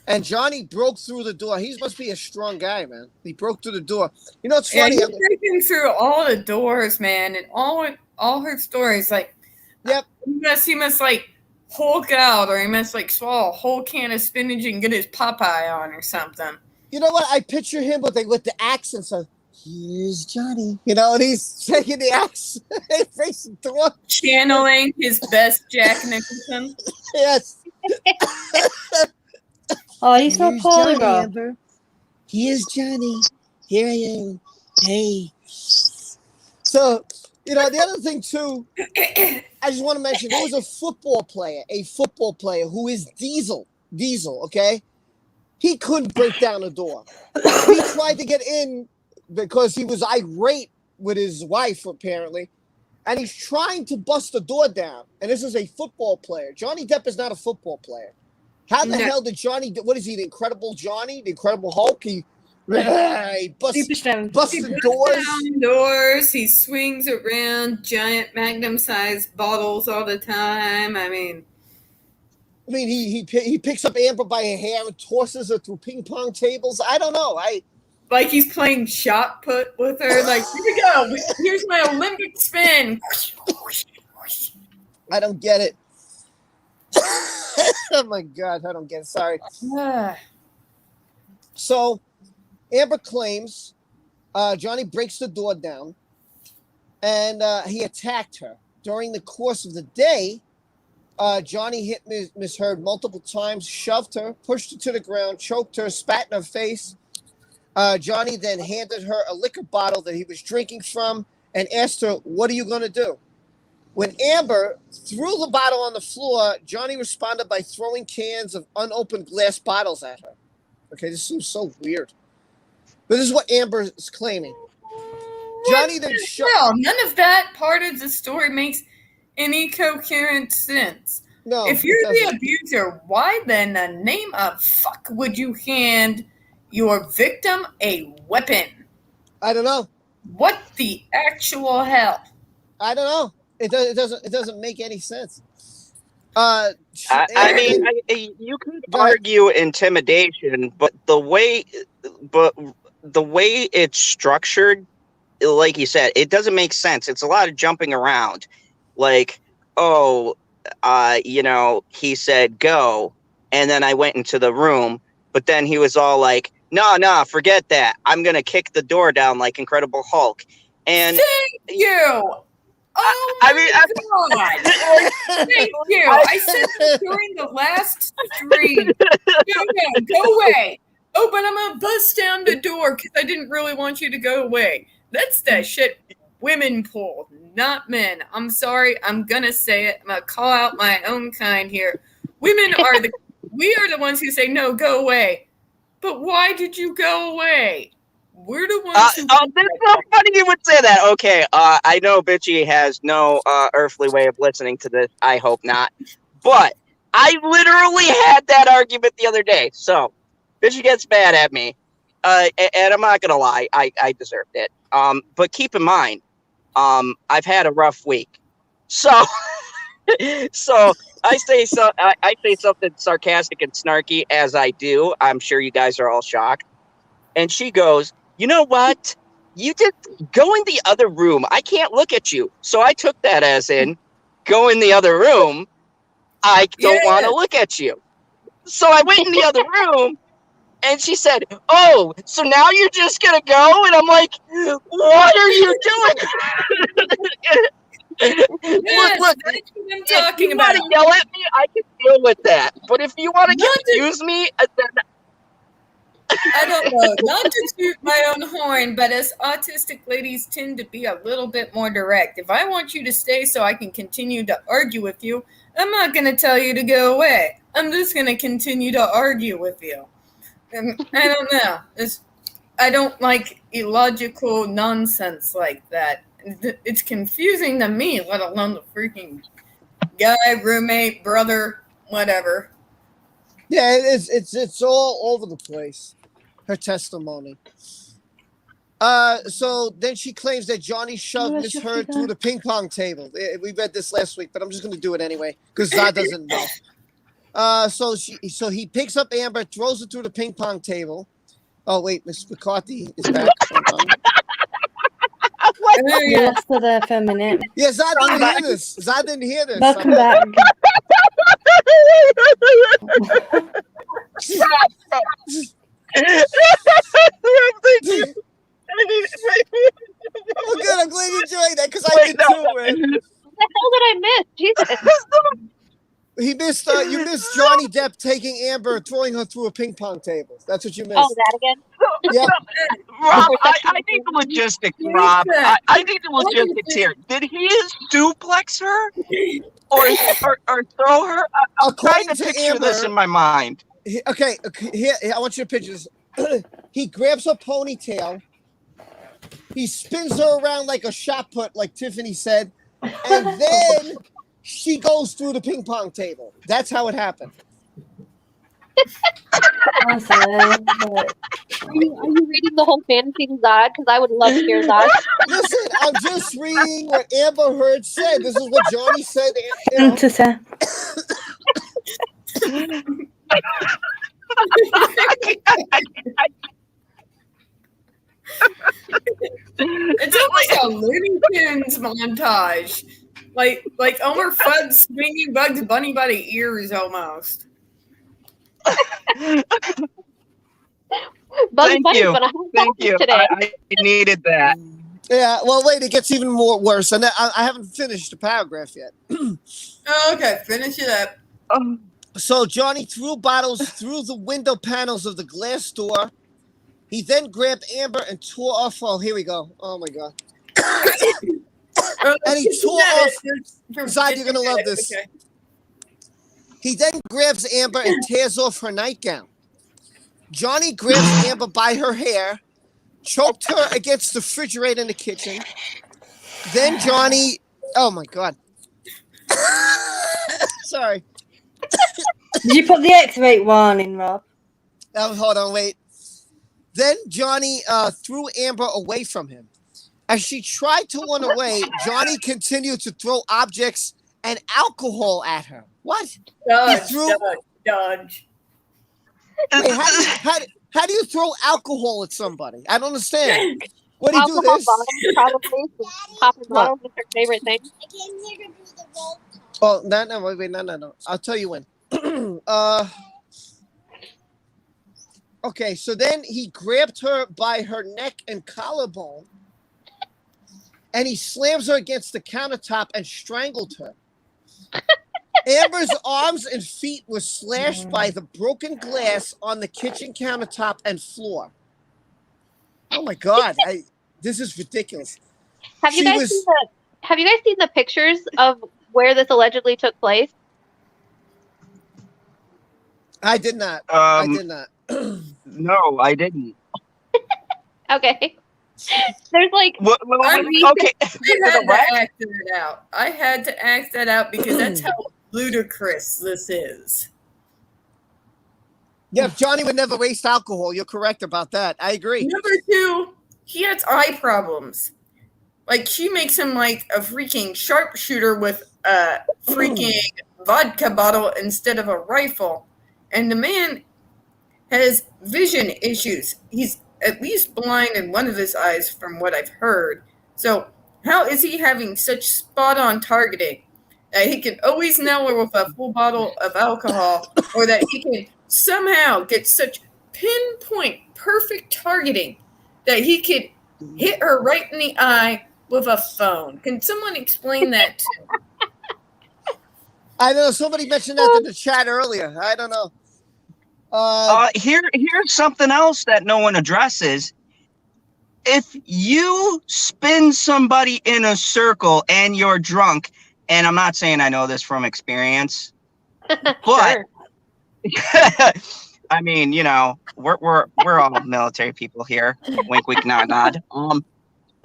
S1: And Johnny broke through the door. He must be a strong guy, man. He broke through the door. You know, it's funny.
S2: Yeah, he's breaking through all the doors, man, and all her stories. Like,
S1: Yep.
S2: He must like Hulk out, or he must like swallow a whole can of spinach and get his Popeye on or something.
S1: You know what? I picture him with the accent. So here's Johnny. You know, and he's taking the axe, facing through.
S2: Channeling his best Jack Nicholson.
S1: Yes.
S5: Oh, he's so
S1: Here's
S5: poor,
S1: Johnny,
S5: girl.
S1: Amber. Here's Johnny. Here I am. Hey. So, you know, the other thing too, I just want to mention there was a football player who is Diesel, okay? He couldn't break down a door. He tried to get in because he was irate with his wife, apparently, and he's trying to bust the door down. And this is a football player. Johnny Depp is not a football player. How the hell did Johnny? What is he? The Incredible Johnny? The Incredible Hulk? He busted
S2: doors. He swings around giant Magnum-sized bottles all the time. I mean,
S1: he picks up Amber by her hair and tosses her through ping pong tables. I don't know.
S2: Like he's playing shot put with her. Like, here we go. Here's my Olympic spin.
S1: I don't get it. Oh my God, I don't get it. Sorry. So, Amber claims Johnny breaks the door down and he attacked her. During the course of the day, Johnny hit Miss Heard multiple times, shoved her, pushed her to the ground, choked her, spat in her face. Johnny then handed her a liquor bottle that he was drinking from and asked her, "What are you going to do?" When Amber threw the bottle on the floor, Johnny responded by throwing cans of unopened glass bottles at her. Okay, this seems so weird. But this is what Amber is claiming. Johnny then
S2: none of that part of the story makes any coherent sense.
S1: No.
S2: If you're the abuser, why then the name of fuck would you hand your victim a weapon?
S1: I don't know.
S2: What the actual hell?
S1: I don't know. It doesn't make any sense.
S3: I mean, you could argue intimidation, but the way it's structured, like you said, it doesn't make sense. It's a lot of jumping around. Like, he said go, and then I went into the room, but then he was all like, no, forget that. I'm gonna kick the door down like Incredible Hulk. And
S2: thank you. Oh my God! Thank you. I said this during the last stream. No, go away. Oh, but I'm gonna bust down the door because I didn't really want you to go away. That's that shit women pull, not men. I'm sorry. I'm gonna say it. I'm gonna call out my own kind here. Women are we are the ones who say no, go away. But why did you go away? We're the ones who.
S3: That's so funny you would say that. Okay, I know Bitchy has no earthly way of listening to this. I hope not. But I literally had that argument the other day. So Bitchy gets mad at me, and I'm not gonna lie, I deserved it. But keep in mind, I've had a rough week, so so I say something sarcastic and snarky as I do. I'm sure you guys are all shocked, and she goes, "You know what? You just go in the other room. I can't look at you." So I took that as in, go in the other room. I don't want to look at you. So I went in the other room, and she said, "Oh, so now you're just going to go?" And I'm like, "What are you doing?"
S2: Yes,
S3: look,
S2: that's what I'm talking
S3: if you want to yell at me, I can deal with that. But if you want to confuse me, then...
S2: I don't know, not to toot my own horn, but us autistic ladies tend to be a little bit more direct. If I want you to stay so I can continue to argue with you, I'm not going to tell you to go away. I'm just going to continue to argue with you. And I don't know. I don't like illogical nonsense like that. It's confusing to me, let alone the freaking guy, roommate, brother, whatever.
S1: Yeah, it's all over the place. Her testimony. So then she claims that Johnny shoved
S5: Where's
S1: Miss
S5: your
S1: Heard
S5: figure?
S1: through the ping pong table. We read this last week, but I'm just going to do it anyway because Zod doesn't know. So he picks up Amber, throws her through the ping pong table. Oh wait, Miss McCarthy is back. Hold on.
S2: Oh,
S5: You
S2: yeah.
S5: lost her there for a minute.
S1: Yeah, Zod didn't hear this. Zod didn't hear this.
S5: Welcome back.
S1: Oh, good. I'm glad you enjoyed that because I
S3: Wait,
S1: did
S3: no.
S1: too, man.
S4: What the hell did I miss? Jesus.
S1: He missed. You missed Johnny Depp taking Amber, throwing her through a ping pong table. That's what you missed.
S4: Oh, that again?
S1: Yeah.
S3: Rob, I need the logistics, Rob. I need the logistics here. Did he suplex her or throw her? I'm trying
S1: According
S3: to
S1: to
S3: picture this
S1: Amber-
S3: in my mind.
S1: Okay. Here, I want you to picture this. He grabs her ponytail. He spins her around like a shot put, like Tiffany said, and then she goes through the ping pong table. That's how it happened.
S5: I'm sorry. But
S4: Are you reading the whole fantasy to Zod? Because I would love to hear Zod.
S1: Listen, I'm just reading what Amber Heard said. This is what Johnny said. You know.
S5: to say.
S2: It's almost a Looney Tunes montage. Like Elmer Fudd swinging Bugs Bunny by the ears almost.
S4: Bugs
S3: Thank
S4: Bunny,
S3: you.
S4: but I
S3: Thank you.
S4: today.
S3: I needed that.
S1: Yeah, well, wait, it gets even more worse. And I haven't finished the paragraph yet.
S2: Oh, okay, finish it up.
S1: So Johnny threw bottles through the window panels of the glass door. He then grabbed Amber and tore off. Oh, here we go. Oh, my God. And he tore off. Zod, you're going to love this.
S2: Okay.
S1: He then grabs Amber and tears off her nightgown. Johnny grabs Amber by her hair, choked her against the refrigerator in the kitchen. Then Johnny, oh my God. Sorry.
S5: Did you put the X-ray warning, Rob?
S1: Hold on, wait. Then Johnny threw Amber away from him. As she tried to run away, Johnny continued to throw objects and alcohol at her. What?
S2: Dodge,
S1: threw-
S2: dodge.
S1: Wait, how do you throw alcohol at somebody? I don't understand. What do you do
S4: Alcohol
S1: this?
S4: bottles, probably. Popping bottles is her favorite thing.
S6: I came here to do the roll
S1: Oh,
S6: call.
S1: wait, no. I'll tell you when. Okay, so then he grabbed her by her neck and collarbone, and he slams her against the countertop and strangled her. Amber's arms and feet were slashed by the broken glass on the kitchen countertop and floor. Oh my God, this is ridiculous.
S4: Have you
S1: She
S4: guys
S1: was-
S4: seen the pictures of where this allegedly took place?
S1: I did not. I
S3: Um,
S1: did not.
S3: no, I didn't.
S4: Okay. There's like
S3: Well,
S2: I mean,
S3: okay.
S2: I had to
S3: What?
S2: act that out. I had to act that out because that's how ludicrous this is.
S1: Yeah, Johnny would never waste alcohol. You're correct about that. I agree.
S2: Number two, he has eye problems. Like, she makes him like a freaking sharpshooter with a freaking vodka bottle instead of a rifle. And the man has vision issues. He's at least blind in one of his eyes, from what I've heard. So, how is he having such spot on targeting that he can always nail her with a full bottle of alcohol, or that he can somehow get such pinpoint perfect targeting that he could hit her right in the eye with a phone? Can someone explain that to me?
S1: I know somebody mentioned that in the chat earlier. I don't know.
S3: Here's something else that no one addresses. If you spin somebody in a circle and you're drunk, and I'm not saying I know this from experience, but
S4: sure.
S3: I mean, you know, we're all military people here. Wink, wink, nod, nod.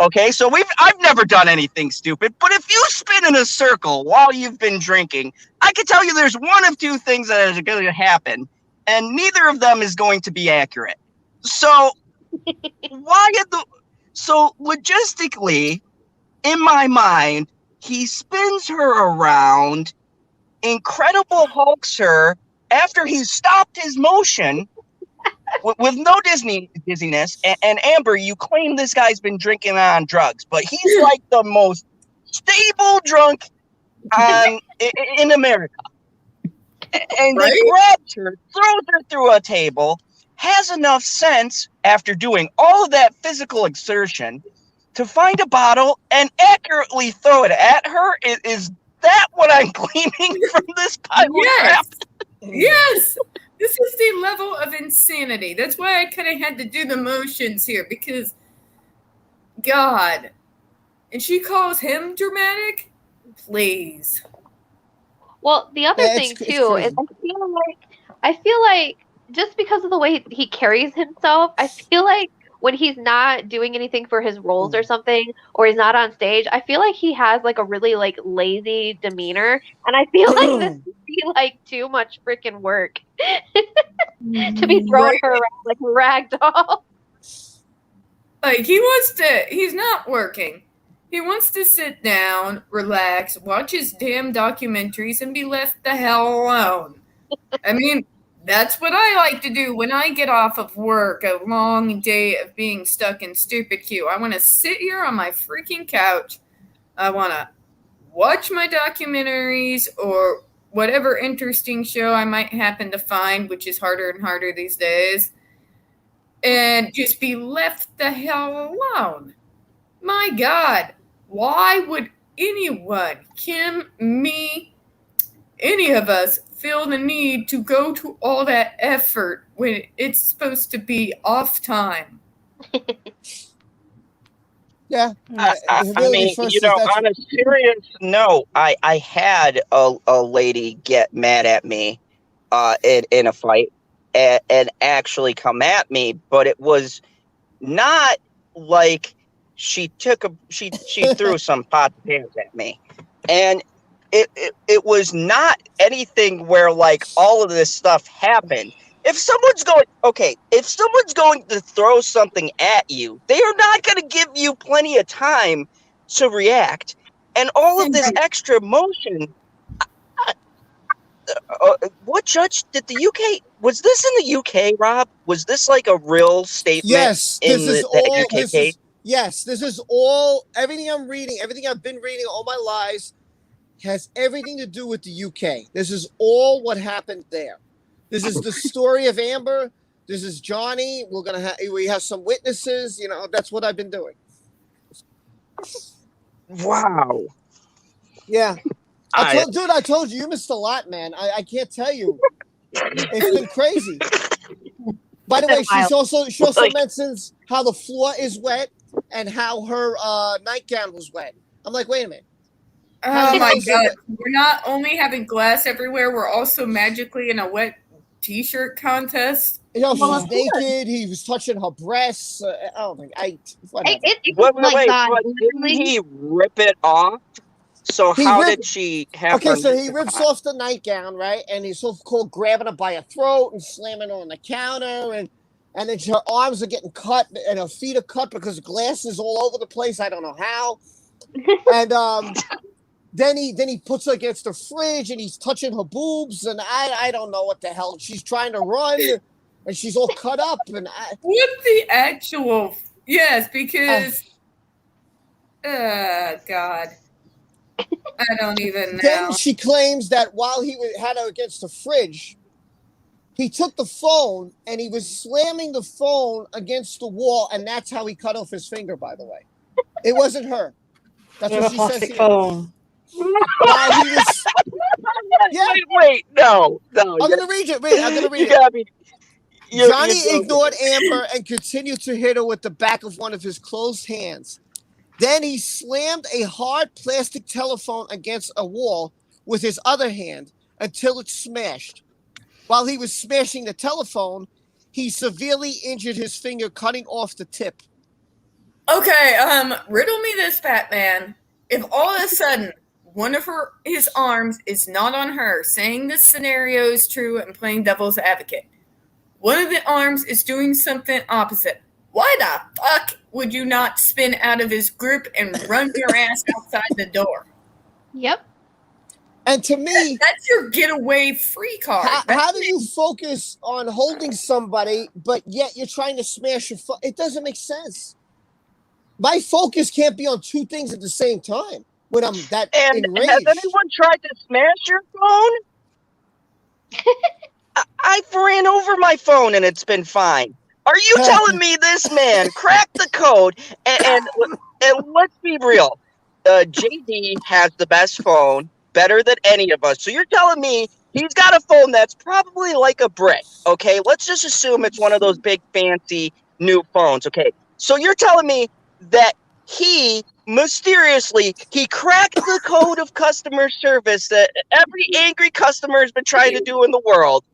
S3: Okay, so I've never done anything stupid, but if you spin in a circle while you've been drinking, I can tell you there's one of two things that are going to happen, and neither of them is going to be accurate. So So logistically, in my mind, he spins her around, Incredible Hulks her after he's stopped his motion with no dizziness. And Amber, you claim this guy's been drinking on drugs, but he's like the most stable drunk in America. And
S2: Right?
S3: he grabs her, throws her through a table, has enough sense after doing all of that physical exertion to find a bottle and accurately throw it at her. Is that what I'm gleaning from this pile of crap?
S2: Yes. This is the level of insanity. That's why I kind of had to do the motions here, because God. And she calls him dramatic? Please.
S4: Well, the other
S1: Yeah,
S4: thing
S1: it's
S4: too is
S1: crazy.
S4: I feel like just because of the way he carries himself, I feel like when he's not doing anything for his roles or something, or he's not on stage, I feel like he has like a really like lazy demeanor, and I feel like this would be like too much freaking work to be throwing her around like a rag doll.
S2: Like, he's not working. He wants to sit down, relax, watch his damn documentaries, and be left the hell alone. I mean, that's what I like to do when I get off of work, a long day of being stuck in stupid queue. I want to sit here on my freaking couch. I want to watch my documentaries or whatever interesting show I might happen to find, which is harder and harder these days, and just be left the hell alone. My God, why would anyone, Kim, me, any of us, feel the need to go to all that effort when it's supposed to be off time?
S1: Yeah.
S3: I mean, on a serious note, I had a lady get mad at me in a fight and actually come at me, but it was not like she threw some pots of pans at me, and it was not anything where like all of this stuff happened. If someone's going to throw something at you, they are not going to give you plenty of time to react, and all of this extra motion. What judge did the UK? Was this in the UK, Rob? Was this like a real statement?
S1: Yes, this is all.
S3: UK case?
S1: Yes, this is all. Everything I'm reading, everything I've been reading all my lives, has everything to do with the UK. This is all what happened there. This is the story of Amber. This is Johnny. We have some witnesses. That's what I've been doing.
S3: Wow.
S1: Yeah. I told you, you missed a lot, man. I can't tell you. It's been crazy. By the way, she also mentions how the floor is wet and how her nightgown was wet. I'm like, wait a minute.
S2: Oh my God. We're not only having glass everywhere, we're also magically in a wet t-shirt contest.
S1: She's naked. He was touching her breasts. Oh my God.
S3: Didn't he rip it off? So did she have?
S1: Okay, so he rips off the nightgown, right? And he's so-called grabbing her by her throat and slamming her on the counter, and then her arms are getting cut and her feet are cut because glass is all over the place. I don't know how. And then he puts her against the fridge and he's touching her boobs, and I don't know what the hell. She's trying to run and she's all cut up. And
S2: what the actual? Yes, because God. I don't even know.
S1: Then she claims that while he had her against the fridge, he took the phone and he was slamming the phone against the wall, and that's how he cut off his finger, by the way. It wasn't her. That's what she says here.
S5: Phone.
S1: While he was... Yeah.
S3: Wait, no.
S1: I'm going to read it. I'm going to read it. Johnny ignored Amber and continued to hit her with the back of one of his closed hands. Then he slammed a hard plastic telephone against a wall with his other hand until it smashed. While he was smashing the telephone, he severely injured his finger, cutting off the tip.
S2: Okay, riddle me this, Batman. If all of a sudden one of his arms is not on her, saying this scenario is true and playing devil's advocate, one of the arms is doing something opposite, why the fuck would you not spin out of his grip and run your ass outside the door?
S4: Yep.
S1: And to me,
S2: That's your getaway free card.
S1: how do you focus on holding somebody, but yet you're trying to smash your phone? It doesn't make sense. My focus can't be on two things at the same time when I'm that
S3: And
S1: enraged.
S3: has anyone tried to smash your phone? I've ran over my phone and it's been fine. Are you telling me this man cracked the code? And let's be real, JD has the best phone, better than any of us. So you're telling me he's got a phone that's probably like a brick, okay? Let's just assume it's one of those big fancy new phones, okay? So you're telling me that he mysteriously cracked the code of customer service that every angry customer has been trying to do in the world.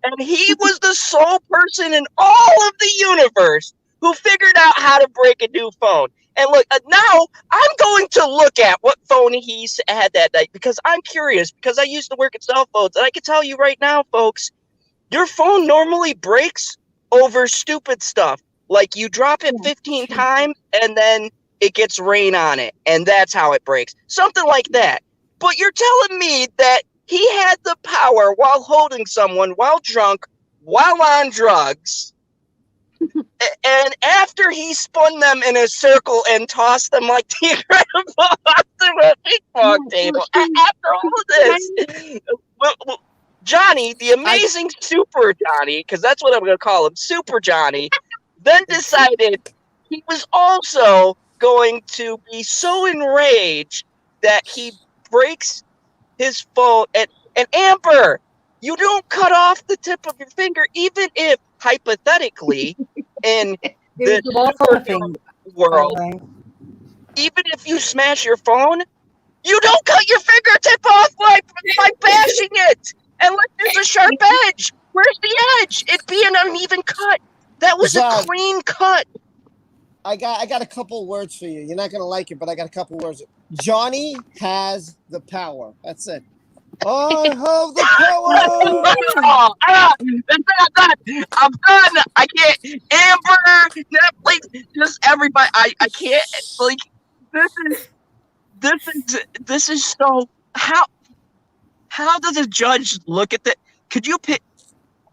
S3: And he was the sole person in all of the universe who figured out how to break a new phone. And look, now I'm going to look at what phone he had that night because I'm curious, because I used to work at cell phones. And I can tell you right now, folks, your phone normally breaks over stupid stuff. Like you drop it 15 times and then it gets rain on it. And that's how it breaks. Something like that. But you're telling me that he had the power while holding someone, while drunk, while on drugs, and after he spun them in a circle and tossed them like the Incredible Hulk to a ping pong table. After all of this, Johnny, the amazing Super Johnny, because that's what I'm going to call him, Super Johnny, then decided he was also going to be so enraged that he breaks his phone. And Amber, you don't cut off the tip of your finger, even if hypothetically in the superhero world, even if you smash your phone, you don't cut your fingertip off by bashing it unless there's a sharp edge. Where's the edge? It'd be an uneven cut. That was a clean cut.
S1: I got a couple words for you. You're not gonna like it, but I got a couple words. Johnny has the power. That's it. I have the power.
S3: I'm done. I can't. Amber, Netflix, just everybody. I can't. Like this is so. How does a judge look at that? Could you pick?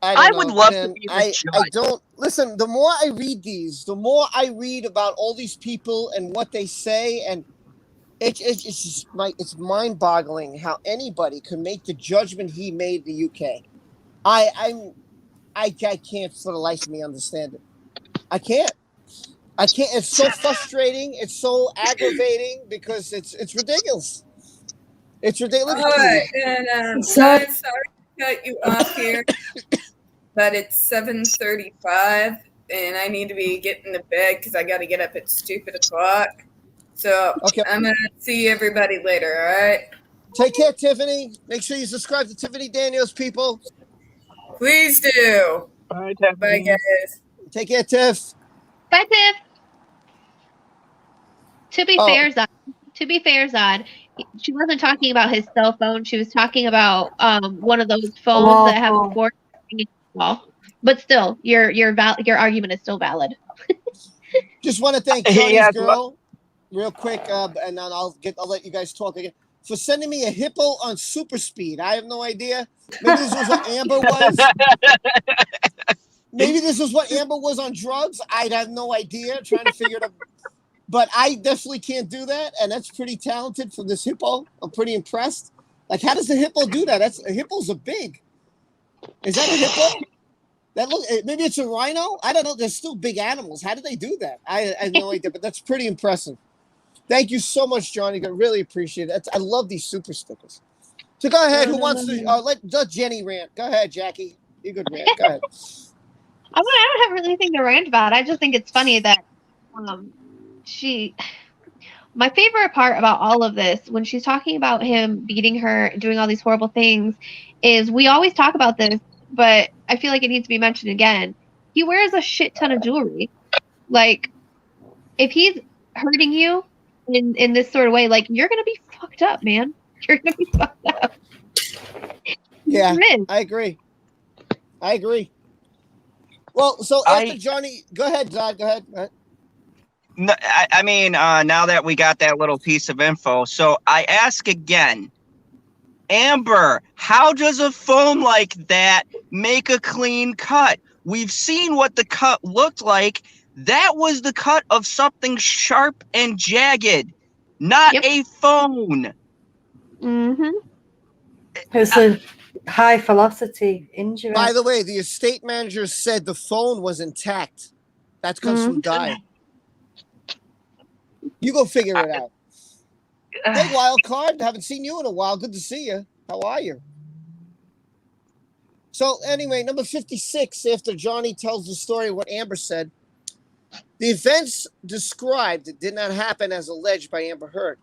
S3: I would love to be the judge.
S1: I don't listen. The more I read these, the more I read about all these people and what they say, and it's just it's mind-boggling how anybody could make the judgment he made in the UK. I can't for the life of me understand it. I can't. It's so frustrating. It's so aggravating because it's ridiculous. It's ridiculous.
S2: All right, and sorry to cut you off here, but it's 7:35, and I need to be getting to bed because I got to get up at stupid o'clock. So
S1: okay.
S2: I'm going to see everybody later, all right?
S1: Take care, Tiffany. Make sure you subscribe to Tiffany Daniels, people.
S2: Please do.
S3: All right, Tiffany.
S2: Bye, guys.
S1: Take care, Tiff.
S4: Bye, Tiff. To be fair, Zod, she wasn't talking about his cell phone. She was talking about one of those phones that have a cord. But still, your argument is still valid.
S1: Just want to thank Johnny's girl real quick, and then I'll let you guys talk again, for sending me a hippo on super speed. I have no idea. Maybe this was what Amber was. Maybe this was what Amber was on drugs. I have no idea. Trying to figure it out. But I definitely can't do that, and that's pretty talented from this hippo. I'm pretty impressed. Like, how does the hippo do that? Hippos are big. Is that a hippo? Maybe it's a rhino. I don't know. They're still big animals. How do they do that? I have no idea, but that's pretty impressive. Thank you so much, Johnny. I really appreciate it. I love these super stickers. So go ahead. Who wants to let Jenny rant? Go ahead, Jackie. You could rant. Go ahead.
S4: I don't have really anything to rant about. I just think it's funny that my favorite part about all of this, when she's talking about him beating her, doing all these horrible things, is we always talk about this, but I feel like it needs to be mentioned again. He wears a shit ton of jewelry. Like, if he's hurting you in this sort of way, like, you're gonna be fucked up, man. You're gonna be fucked up.
S1: Yeah, I agree. Well, so after Johnny, go ahead, Zod. Go ahead.
S3: No, I mean, now that we got that little piece of info, so I ask again, Amber, how does a phone like that make a clean cut? We've seen what the cut looked like. That was the cut of something sharp and jagged, not
S4: Yep.
S3: a phone.
S4: Mm-hmm.
S5: It's a high velocity injury.
S1: By the way, the estate manager said the phone was intact. That's because who died. You go figure it out. Hey, wild card. Haven't seen you in a while. Good to see you. How are you? So anyway, number 56, after Johnny tells the story of what Amber said, the events described did not happen as alleged by Amber Heard.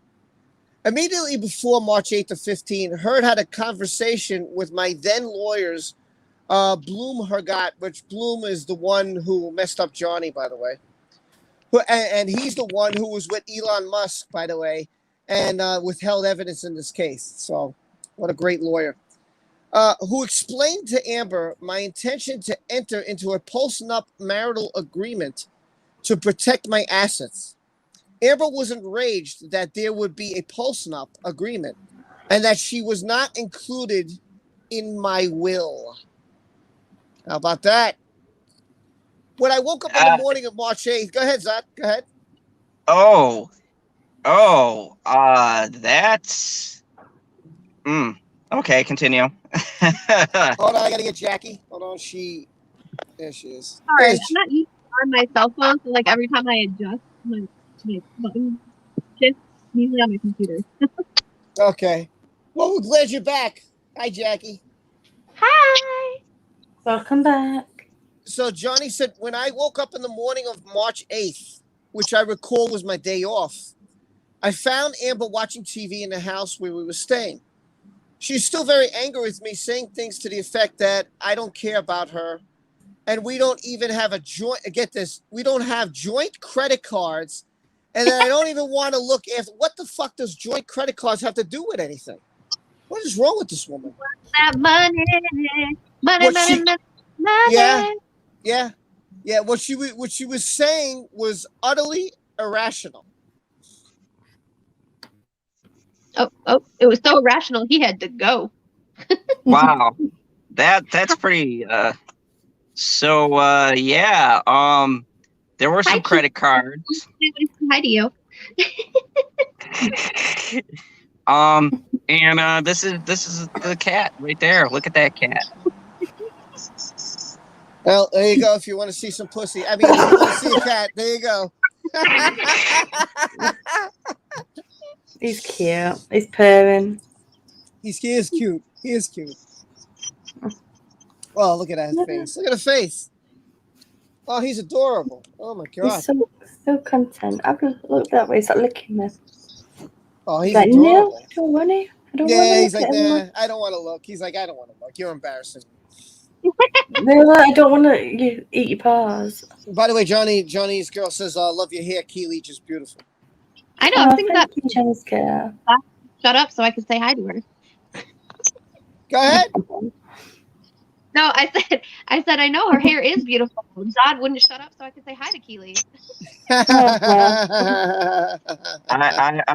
S1: Immediately before March 8th to 15, Heard had a conversation with my then lawyers, Bloom Hergot, which Bloom is the one who messed up Johnny, by the way. And he's the one who was with Elon Musk, by the way, and withheld evidence in this case. So what a great lawyer. Who explained to Amber my intention to enter into a post-nup marital agreement to protect my assets. Amber was enraged that there would be a post-nup agreement and that she was not included in my will. How about that? When I woke up in the morning of March 8th, go ahead, Zach, go ahead.
S3: That's... Okay, continue.
S1: Hold on, I gotta get Jackie. Hold on, there she is.
S4: Sorry, I'm not used to on my cell phone, so like every time I adjust my button shift, usually on my computer.
S1: Okay. Well, we're glad you're back. Hi, Jackie.
S4: Hi.
S5: Welcome back.
S1: So Johnny said, when I woke up in the morning of March 8th, which I recall was my day off, I found Amber watching TV in the house where we were staying. She's still very angry with me, saying things to the effect that I don't care about her. And we don't even have a joint, get this, we don't have joint credit cards. And then I don't even want to look after, what the fuck does joint credit cards have to do with anything? What is wrong with this woman?
S4: That money.
S1: Yeah. What she was saying was utterly irrational.
S4: Oh, it was so irrational he had to go.
S3: Wow. That's pretty yeah. There were some credit cards.
S4: Hi to you.
S3: And this is the cat right there. Look at that cat.
S1: Well, there you go. If you want to see some pussy, I mean, if you want to see a cat, there you go.
S5: He's cute. He's purring.
S1: He is cute. He is cute. Well, look at that face. Look at the face. Oh, he's adorable. Oh my god.
S5: He's so content. I've looked that way. He's like licking me.
S1: Oh, he's
S5: like,
S1: adorable.
S5: No, I don't want to.
S1: Yeah, he's like, nah, I don't want to look. He's like, I don't want to look. You're embarrassing.
S5: I don't want to eat your paws.
S1: By the way, Johnny's girl says, love your hair. Keely, just beautiful.
S4: I know. I think that
S5: Johnny's girl.
S4: Shut up so I can say hi to her.
S1: Go ahead.
S4: No, I said I know her hair is beautiful. Zod wouldn't shut up so I could say hi to Keely.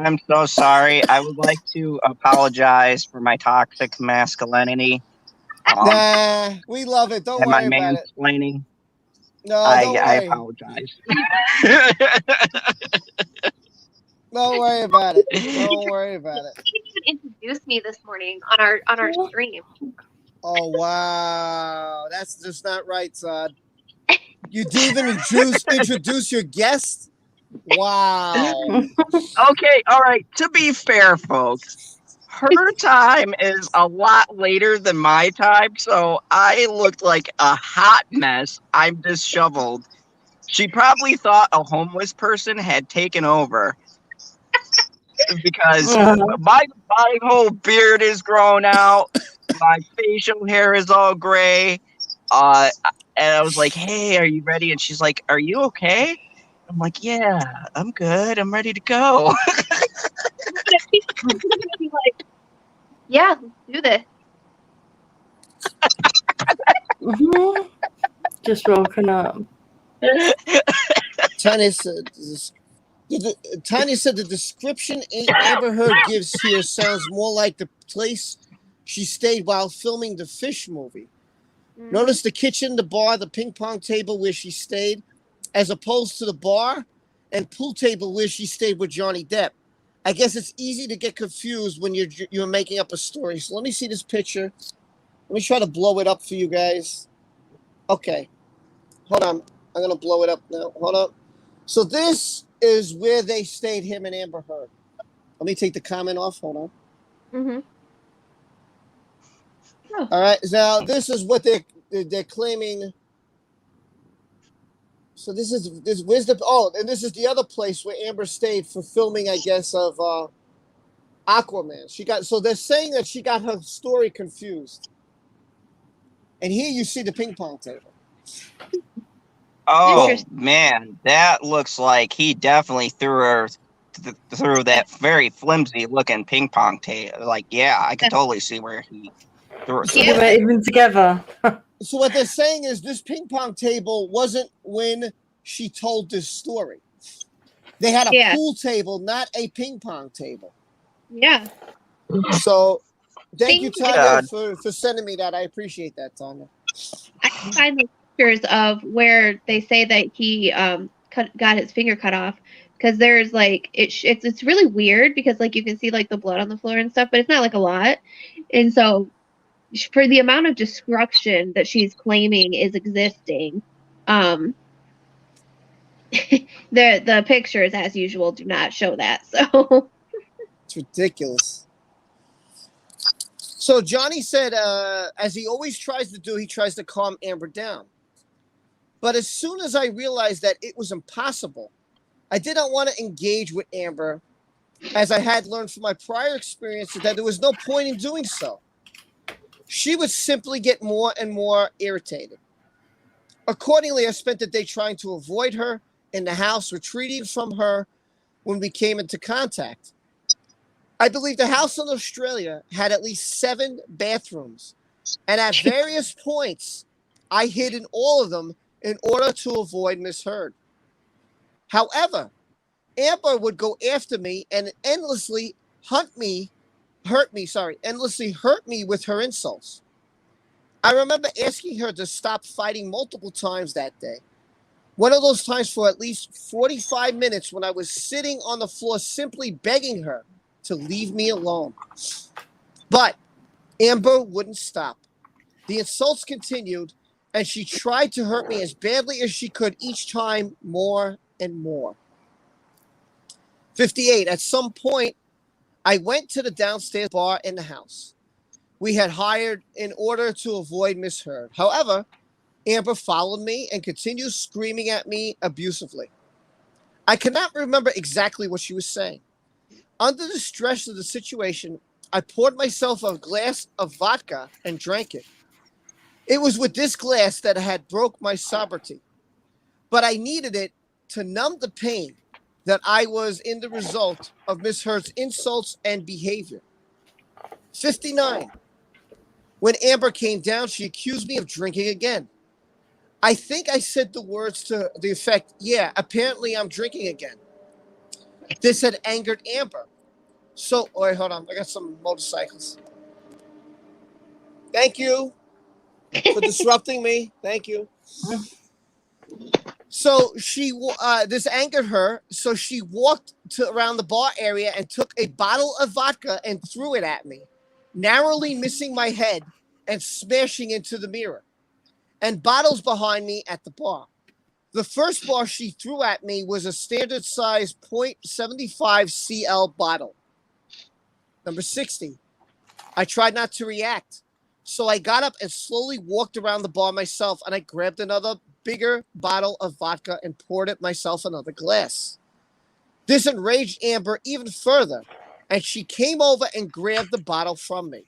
S3: I'm so sorry. I would like to apologize for my toxic masculinity.
S1: Nah, we love it. Don't worry about it.
S3: Mansplaining.
S1: No,
S3: I apologize.
S1: Don't worry about it. Don't worry about it.
S4: He even introduced me this morning on our stream.
S1: Oh wow, that's just not right, Zod. You didn't even introduce your guest. Wow.
S3: Okay, all right. To be fair, folks, her time is a lot later than my time, so I looked like a hot mess. I'm disheveled. She probably thought a homeless person had taken over. Because my whole beard is grown out, my facial hair is all gray, and I was like, "Hey, are you ready?" And she's like, "Are you okay?" I'm like, "Yeah, I'm good. I'm ready to go."
S4: Like, yeah, let's do this.
S5: Just woken up.
S1: Tennis, Tanya said the description Amber Heard gives here sounds more like the place she stayed while filming the Fish movie.
S4: Mhm.
S1: Notice the kitchen, the bar, the ping pong table where she stayed, as opposed to the bar and pool table where she stayed with Johnny Depp. I guess it's easy to get confused when you're making up a story. So let me see this picture. Let me try to blow it up for you guys. Okay. Hold on. I'm going to blow it up now. Hold on. So this is where they stayed, him and Amber Heard. Let me take the comment off. Hold on.
S4: Mhm. Oh.
S1: All right. Now, this is what they're claiming. So this where's the and this is the other place where Amber stayed for filming, I guess, of Aquaman. So they're saying that she got her story confused. And here you see the ping pong table.
S3: Oh
S4: Interesting.
S3: man, that looks like he definitely threw that very flimsy looking ping pong table. Like, yeah, I could totally see where he threw it.
S5: So they were even together.
S1: So what they're saying is this ping pong table wasn't when she told this story. They had a
S4: Yeah.
S1: pool table, not a ping pong table.
S4: Yeah.
S1: So thank you,
S4: Think-
S1: Tanya, for sending me that. I appreciate that, Tanya.
S4: I can find the pictures of where they say that he got his finger cut off, because there's like it's really weird because like you can see like the blood on the floor and stuff, but it's not like a lot, and so for the amount of destruction that she's claiming is existing, um, the pictures as usual do not show that. So
S1: It's ridiculous. So Johnny said, as he always tries to do, he tries to calm Amber down. But as soon as I realized that it was impossible, I did not want to engage with Amber, as I had learned from my prior experiences that there was no point in doing so. She would simply get more and more irritated. Accordingly, I spent the day trying to avoid her in the house, retreating from her when we came into contact. I believe the house in Australia had at least 7 bathrooms, and at various points, I hid in all of them in order to avoid Miss Heard. However, Amber would go after me and endlessly hurt me with her insults. I remember asking her to stop fighting multiple times that day. One of those times for at least 45 minutes when I was sitting on the floor simply begging her to leave me alone. But Amber wouldn't stop. The insults continued, and she tried to hurt me as badly as she could each time, more and more. 58. At some point, I went to the downstairs bar in the house we had hired in order to avoid Miss Heard. However, Amber followed me and continued screaming at me abusively. I cannot remember exactly what she was saying. Under the stress of the situation, I poured myself a glass of vodka and drank it. It was with this glass that I had broke my sobriety, but I needed it to numb the pain that I was in the result of Miss Heard's insults and behavior. 59. When Amber came down, she accused me of drinking again. I think I said the words to the effect, yeah, apparently I'm drinking again. This had angered Amber. So, wait, hold on. I got some motorcycles. Thank you for disrupting me. Thank you. So this angered her. So she walked around the bar area and took a bottle of vodka and threw it at me, narrowly missing my head and smashing into the mirror and bottles behind me at the bar. The first bar she threw at me was a standard size .75 CL bottle. Number 60. I tried not to react. So I got up and slowly walked around the bar myself, and I grabbed another bigger bottle of vodka and poured it myself another glass. This enraged Amber even further, and she came over and grabbed the bottle from me.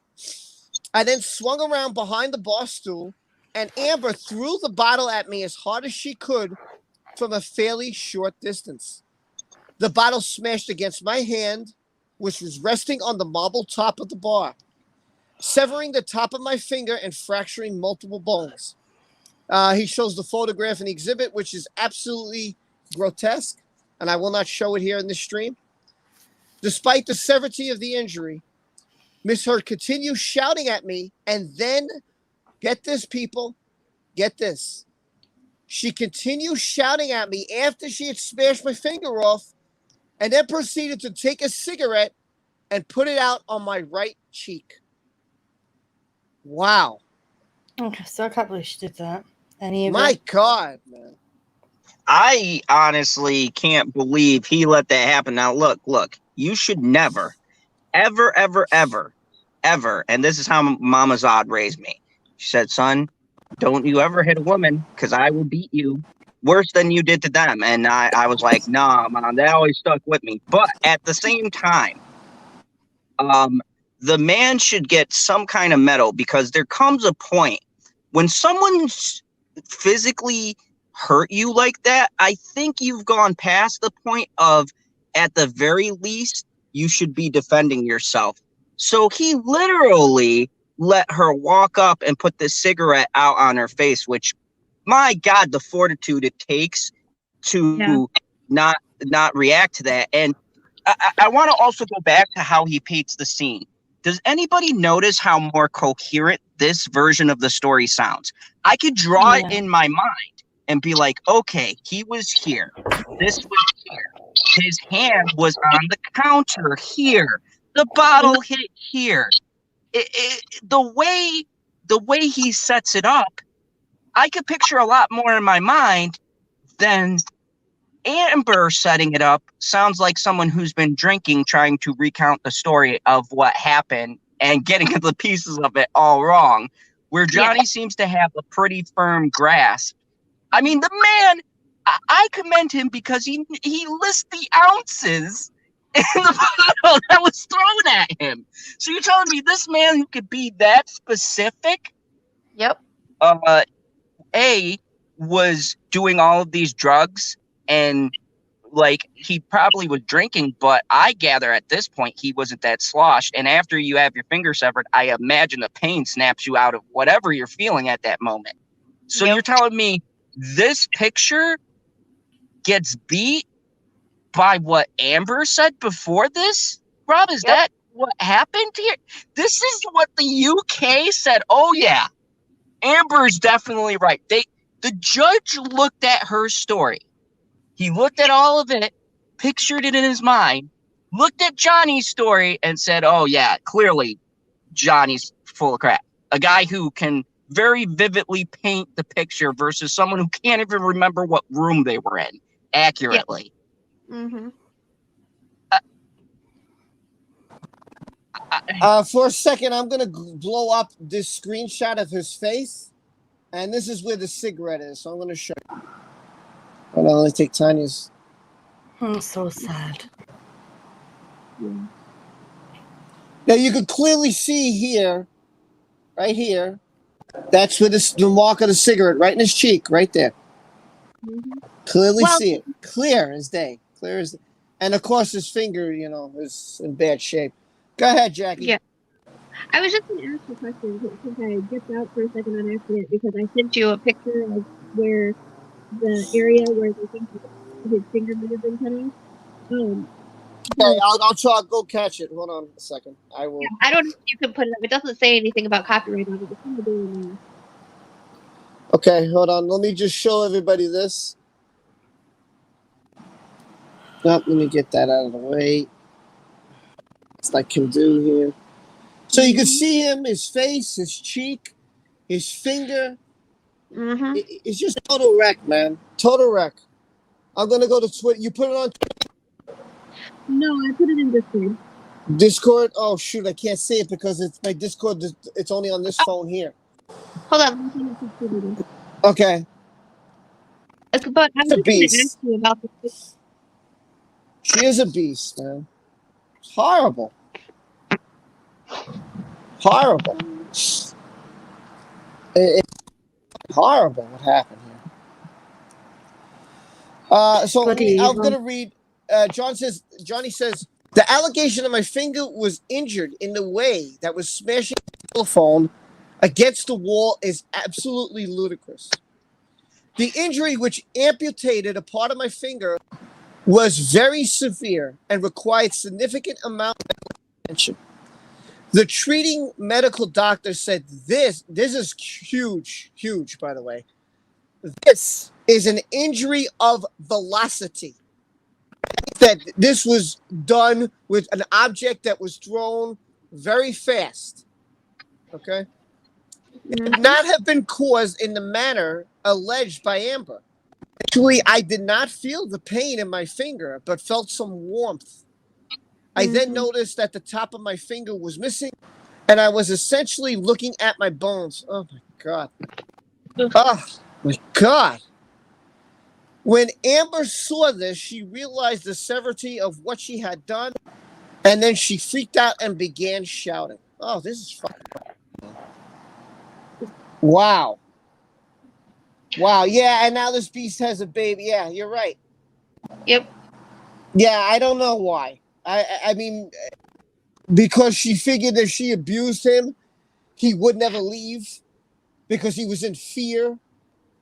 S1: I then swung around behind the bar stool, and Amber threw the bottle at me as hard as she could from a fairly short distance. The bottle smashed against my hand, which was resting on the marble top of the bar, severing the top of my finger and fracturing multiple bones. He shows the photograph in the exhibit, which is absolutely grotesque. and I will not show it here in the stream. Despite the severity of the injury, Miss Heard continues shouting at me, and then, get this, people, get this. She continued shouting at me after she had smashed my finger off, and then proceeded to take a cigarette and put it out on my right cheek. Wow.
S5: Okay, so I can't believe she did that. Any of
S1: My
S5: it?
S1: God, man.
S3: I honestly can't believe he let that happen. Now, look, you should never, ever, ever, ever, ever, and this is how Mama Zod raised me. She said, son, don't you ever hit a woman, because I will beat you worse than you did to them. And I was like, nah, Mom, that always stuck with me. But at the same time, the man should get some kind of medal, because there comes a point when someone's physically hurt you like that. I think you've gone past the point of, at the very least, you should be defending yourself. So he literally let her walk up and put the cigarette out on her face, which, my God, the fortitude it takes to not react to that. And I want to also go back to how he paints the scene. Does anybody notice how more coherent this version of the story sounds? I could draw it in my mind and be like, okay, he was here. This was here. His hand was on the counter here. The bottle hit here. The way he sets it up, I could picture a lot more in my mind than Amber setting it up. Sounds like someone who's been drinking, trying to recount the story of what happened and getting the pieces of it all wrong, where Johnny seems to have a pretty firm grasp. I mean, the man, I commend him because he lists the ounces in the bottle that was thrown at him. So you're telling me this man who could be that specific,
S4: Yep.
S3: was doing all of these drugs, and like he probably was drinking, but I gather at this point he wasn't that sloshed. And after you have your finger severed, I imagine the pain snaps you out of whatever you're feeling at that moment. So you're telling me this picture gets beat by what Amber said before this? Rob, is that what happened here? This is what the UK said. Oh yeah, Amber's definitely right. The judge looked at her story. He looked at all of it, pictured it in his mind, looked at Johnny's story, and said, oh yeah, clearly Johnny's full of crap. A guy who can very vividly paint the picture versus someone who can't even remember what room they were in accurately.
S4: Mm-hmm.
S1: For a second, I'm going to blow up this screenshot of his face. And this is where the cigarette is. So I'm going to show you. Hold on, let me take Tanya's.
S5: I'm so sad.
S1: Now you can clearly see here, right here, that's where the mark of the cigarette, right in his cheek, right there. Clearly see it. Clear as day. Clear as day. And of course his finger, is in bad shape. Go ahead, Jackie.
S4: Yeah. I was just going to ask a question since I dipped out for a second on accident because I sent you a picture of where the area where they think his finger might have been cut off.
S1: Okay, I'll try. Go catch it. Hold on a second. I will.
S4: Yeah, I don't know if you can put it up. It doesn't say anything about copyright on it. It's going to do
S1: Okay, hold on. Let me just show everybody this. Nope, let me get that out of the way. It's like can do here. So you can see him, his face, his cheek, his finger.
S4: Mm-hmm.
S1: It's just total wreck, man. Total wreck. I'm going to go to Twitter. You put it on
S4: No, I put it in Discord.
S1: Discord? Oh, shoot. I can't see it because it's my Discord. It's only on this phone here.
S4: Hold on.
S1: Okay.
S4: But I was
S1: a
S4: just going to
S1: beast.
S4: ask you about this.
S1: She is a beast, man. It's horrible. Horrible. It's horrible what happened here. So I'm going to read. Johnny says, the allegation that my finger was injured in the way that was smashing the telephone against the wall is absolutely ludicrous. The injury, which amputated a part of my finger, was very severe and required significant amount of attention. The treating medical doctor said this is huge, by the way. This is an injury of velocity. That this was done with an object that was thrown very fast. Okay? It could not have been caused in the manner alleged by Amber. Actually, I did not feel the pain in my finger, but felt some warmth. I then noticed that the top of my finger was missing, and I was essentially looking at my bones. Oh my God. Oh my God. When Amber saw this, she realized the severity of what she had done, and then she freaked out and began shouting. Oh, this is fucking wow. Wow, yeah, and now this beast has a baby. Yeah, you're right.
S4: Yep.
S1: Yeah, I don't know why. I mean, because she figured if she abused him, he would never leave, because he was in fear,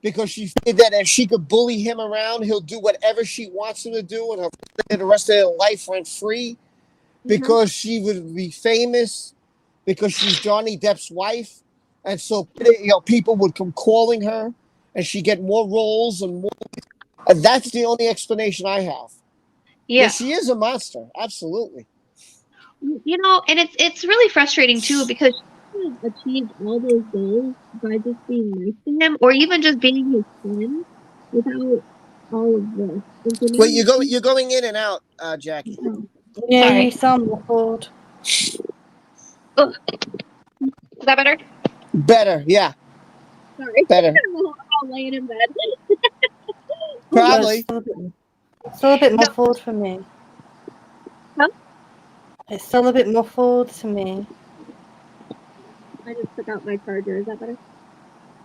S1: because she figured that if she could bully him around, he'll do whatever she wants him to do, and the rest of her life rent free, because she would be famous, because she's Johnny Depp's wife, and so people would come calling her, and she get more roles and more. And that's the only explanation I have.
S4: Yeah.
S1: She is a monster, absolutely.
S4: You know, and it's really frustrating too, because she has achieved all those goals by just being nice to him, or even just being his friend, without all of this. And so
S1: Well,
S4: now
S1: you're going in and out, Jackie.
S5: Yeah,
S4: Sorry.
S5: you sound muffled.
S4: Ugh. Is that better?
S1: Better, yeah,
S4: Sorry.
S1: better.
S4: I'm laying in bed.
S1: Probably.
S5: It's still a bit muffled for me.
S4: Huh?
S5: It's still a bit muffled to me.
S4: I just took out my charger. Is that better?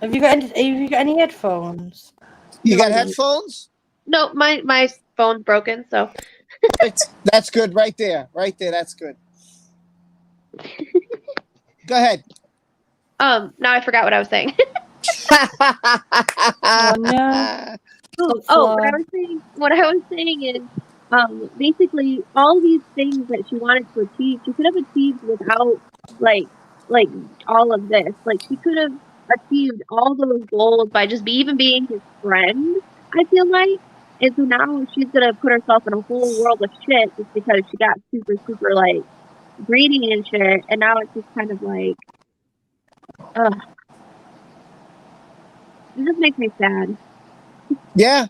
S5: Have you got any headphones?
S1: You
S4: No,
S1: got
S4: I don't.
S1: headphones?
S4: No, my phone's broken, so.
S1: That's good right there. Right there, that's good. Go ahead.
S4: Now I forgot what I was saying.
S5: Oh, no.
S4: What I was saying is, basically all these things that she wanted to achieve, she could have achieved without like all of this. Like, she could have achieved all those goals by just even being his friend, I feel like. And so now she's gonna put herself in a whole world of shit just because she got super like greedy and shit, and now it's just kind of like, ugh. It just makes me sad.
S1: Yeah,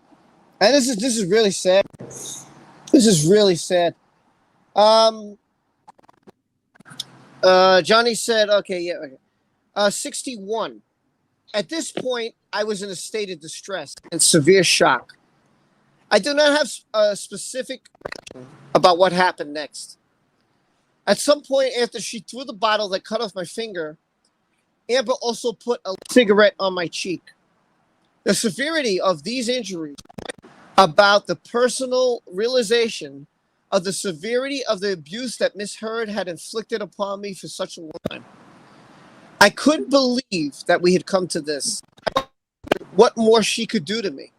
S1: and this is really sad. This is really sad. Johnny said, okay, yeah, okay. 61. At this point, I was in a state of distress and severe shock. I do not have a specific about what happened next. At some point after she threw the bottle that cut off my finger, Amber also put a cigarette on my cheek. The severity of these injuries about the personal realization of the severity of the abuse that Miss Heard had inflicted upon me for such a long time. I couldn't believe that we had come to this. What more she could do to me.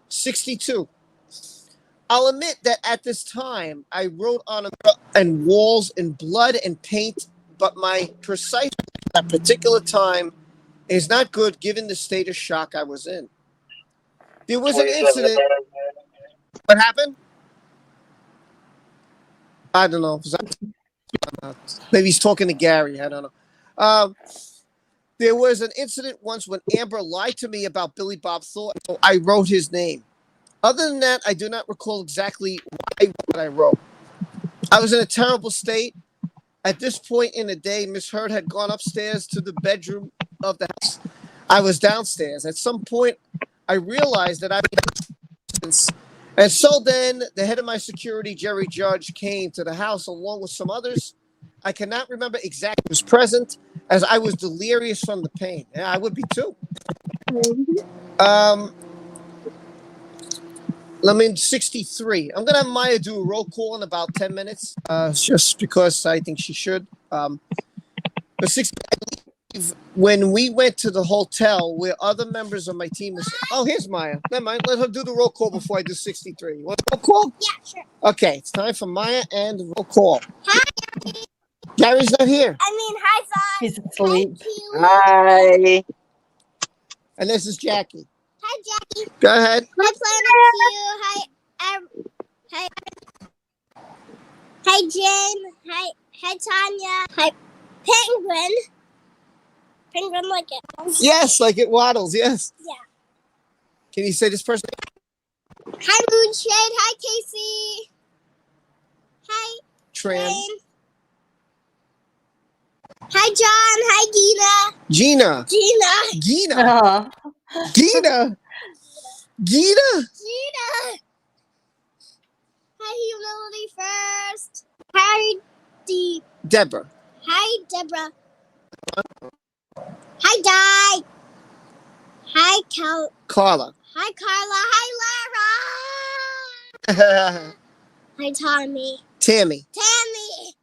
S1: 62. I'll admit that at this time, I wrote on and walls in blood and paint, but my precise at that particular time is not good given the state of shock I was in. There was an incident. What happened? I don't know. Maybe he's talking to Gary. I don't know. There was an incident once when Amber lied to me about Billy Bob Thornton, so I wrote his name. Other than that, I do not recall exactly what I wrote. I was in a terrible state. At this point in the day, Miss Heard had gone upstairs to the bedroom of the house. I was downstairs. At some point, I realized that I was. And so then the head of my security, Jerry Judge, came to the house along with some others. I cannot remember exactly who was present, as I was delirious from the pain. Yeah, I would be too. Let me 63. I'm gonna have Maya do a roll call in about 10 minutes, just because I think she should. But 60, when we went to the hotel where other members of my team was. Oh, here's Maya. Never mind. Let her do the roll call before I do 63. You want the roll call?
S6: Yeah, sure.
S1: Okay, it's time for Maya and the roll call.
S6: Hi.
S1: Gary's not here.
S6: Hi, Zod.
S5: He's asleep.
S3: Hi.
S1: And this is Jackie.
S6: Hi, Jackie.
S1: Go ahead.
S6: Hi, Planet Q. Hi, hi, Jane. Hi, Tanya. Hi, Penguin. Penguin like it.
S1: Yes, like it waddles. Yes.
S6: Yeah.
S1: Can you say this person?
S6: Hi, Moonshade. Hi, Casey. Hi,
S1: Tran.
S6: Jane. Hi, John. Hi,
S1: Gina.
S6: Gina.
S1: Gina.
S5: Oh.
S1: Gina. Gina.
S6: Gina. Hi, Humility First. Hi,
S1: Deborah.
S6: Hi, Deborah. Hi, Di. Hi,
S1: Carla.
S6: Hi, Carla. Hi, Lara. Hi, Tommy.
S1: Tammy.
S6: Tammy.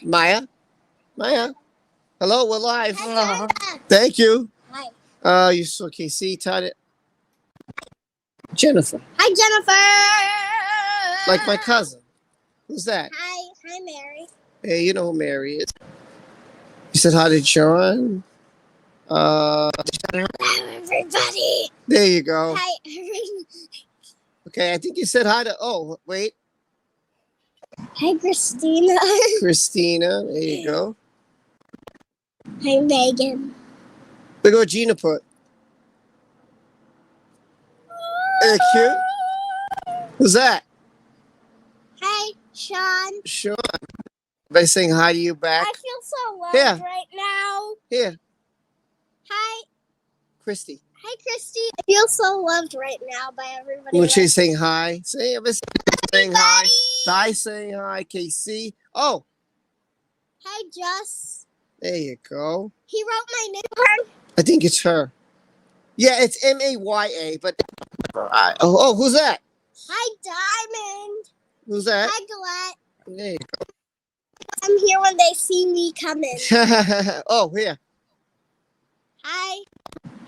S1: Maya. Maya. Hello, we're live.
S6: Hi, Jenna.
S1: Thank you.
S6: Hi.
S1: You saw KC, Tanya. Jennifer.
S6: Hi, Jennifer.
S1: Like my cousin. Who's that?
S6: Hi, Mary.
S1: Hey, you know who Mary is. You said hi to John.
S6: Hello, everybody.
S1: There you go.
S6: Hi.
S1: Okay, I think you said hi to. Oh, wait.
S6: Hi, Christina.
S1: Christina. There you go.
S6: Hi, Megan.
S1: Look what Gina put. Isn't it cute? Who's that?
S6: Hi, Sean.
S1: Sean. By saying hi to you back.
S6: I feel so loved
S1: Yeah.
S6: right now.
S1: Here,
S6: Hi.
S1: Christy.
S6: Hi, Christy. I feel so loved right now by everybody.
S1: When she's saying hi, say saying hi.
S6: Everybody.
S1: Di saying hi. KC. Oh,
S6: Hi, Jess.
S1: there you go.
S6: He wrote my name.
S1: I think it's her. Yeah, it's Maya, but who's that?
S6: Hi, Diamond.
S1: Who's that?
S6: Hi, Gillette.
S1: There you
S6: I'm here when they see me coming.
S1: go. Oh, here.
S6: Hi.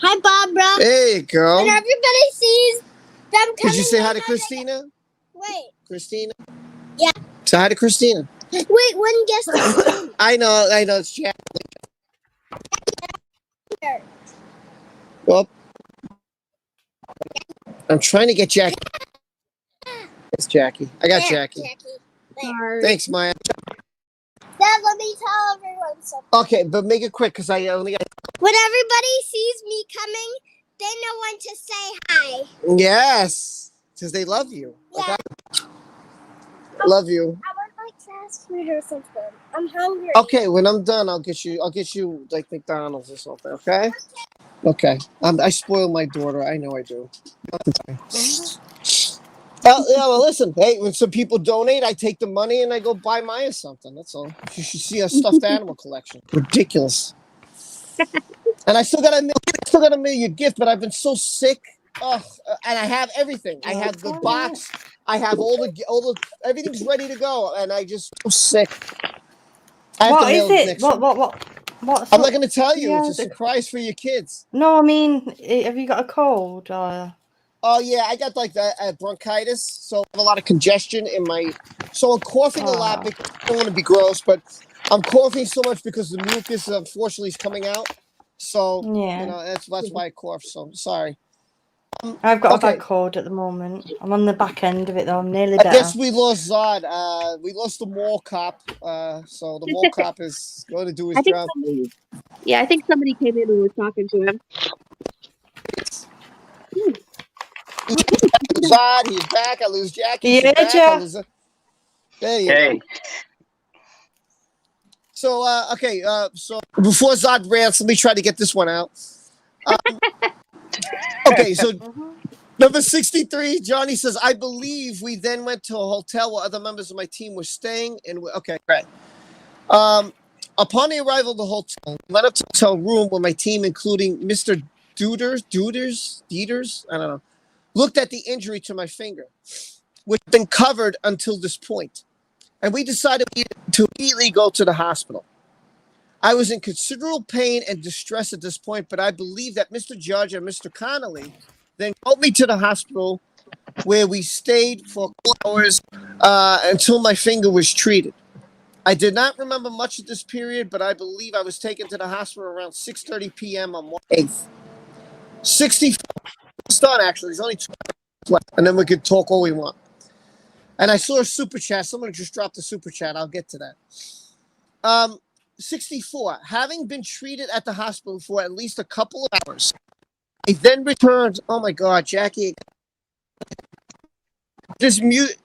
S6: Hi, Barbara.
S1: There you go.
S6: When everybody sees them coming.
S1: Did you say
S6: they
S1: hi to
S6: know
S1: Christina?
S6: Wait.
S1: Christina?
S6: Yeah.
S1: Say hi to Christina.
S6: Wait, one guest.
S1: I know, it's Jack. Well, I'm trying to get Jackie. It's Jackie. I got Jackie.
S6: There.
S1: Thanks, Maya.
S6: Dad, let me tell everyone something.
S1: Okay, but make it quick because I only got.
S6: When everybody sees me coming, they know when to say hi.
S1: Yes, because they love you.
S6: Yeah.
S1: I love you.
S6: I would like to ask for her something. I'm hungry.
S1: Okay, when I'm done, I'll get you like McDonald's or something. Okay. Okay. I spoil my daughter. I know I do. Well, listen. Hey, when some people donate, I take the money and I go buy Maya something. That's all. You should see a stuffed animal collection. Ridiculous. And I still got a million gift, but I've been so sick. Ugh, and I have everything. I have the box. I have all the everything's ready to go, and I just so sick.
S5: What is it? What's
S1: I'm not going to tell you.
S5: Yeah,
S1: It's a surprise for your kids.
S5: No, I mean, have you got a cold?
S1: Oh yeah, I got like bronchitis, so I have a lot of congestion in my. So I'm coughing a lot. Because I don't want to be gross, but I'm coughing so much because the mucus unfortunately is coming out. So
S5: Yeah.
S1: that's why I cough. So I'm sorry.
S5: I've got a bad cold at the moment. I'm on the back end of it though. I'm nearly better.
S1: I guess we lost Zod. We lost the mall cop. So the mall cop is going to do his job.
S4: I think somebody came in and was talking to him.
S1: Zod, he's back. I lose Jackie.
S5: Yeah,
S1: She's back.
S5: Jeff.
S1: There you go. So okay. So before Zod rants, let me try to get this one out. Okay, so number 63, Johnny says, I believe we then went to a hotel where other members of my team were staying. And okay, great. Upon the arrival of the hotel, we went up to the hotel room where my team, including Mr. Dieters, I don't know, looked at the injury to my finger, which had been covered until this point. and we decided to immediately go to the hospital. I was in considerable pain and distress at this point, but I believe that Mr. Judge and Mr. Connolly then called me to the hospital where we stayed for 4 hours until my finger was treated. I did not remember much of this period, but I believe I was taken to the hospital around 6:30 p.m. on March 8th. 64. It's done, actually. There's only 2 left, and then we could talk all we want. And I saw a super chat. Someone just dropped a super chat. I'll get to that. 64. Having been treated at the hospital for at least a couple of hours, I then returned. Oh my God, Jackie. This mute.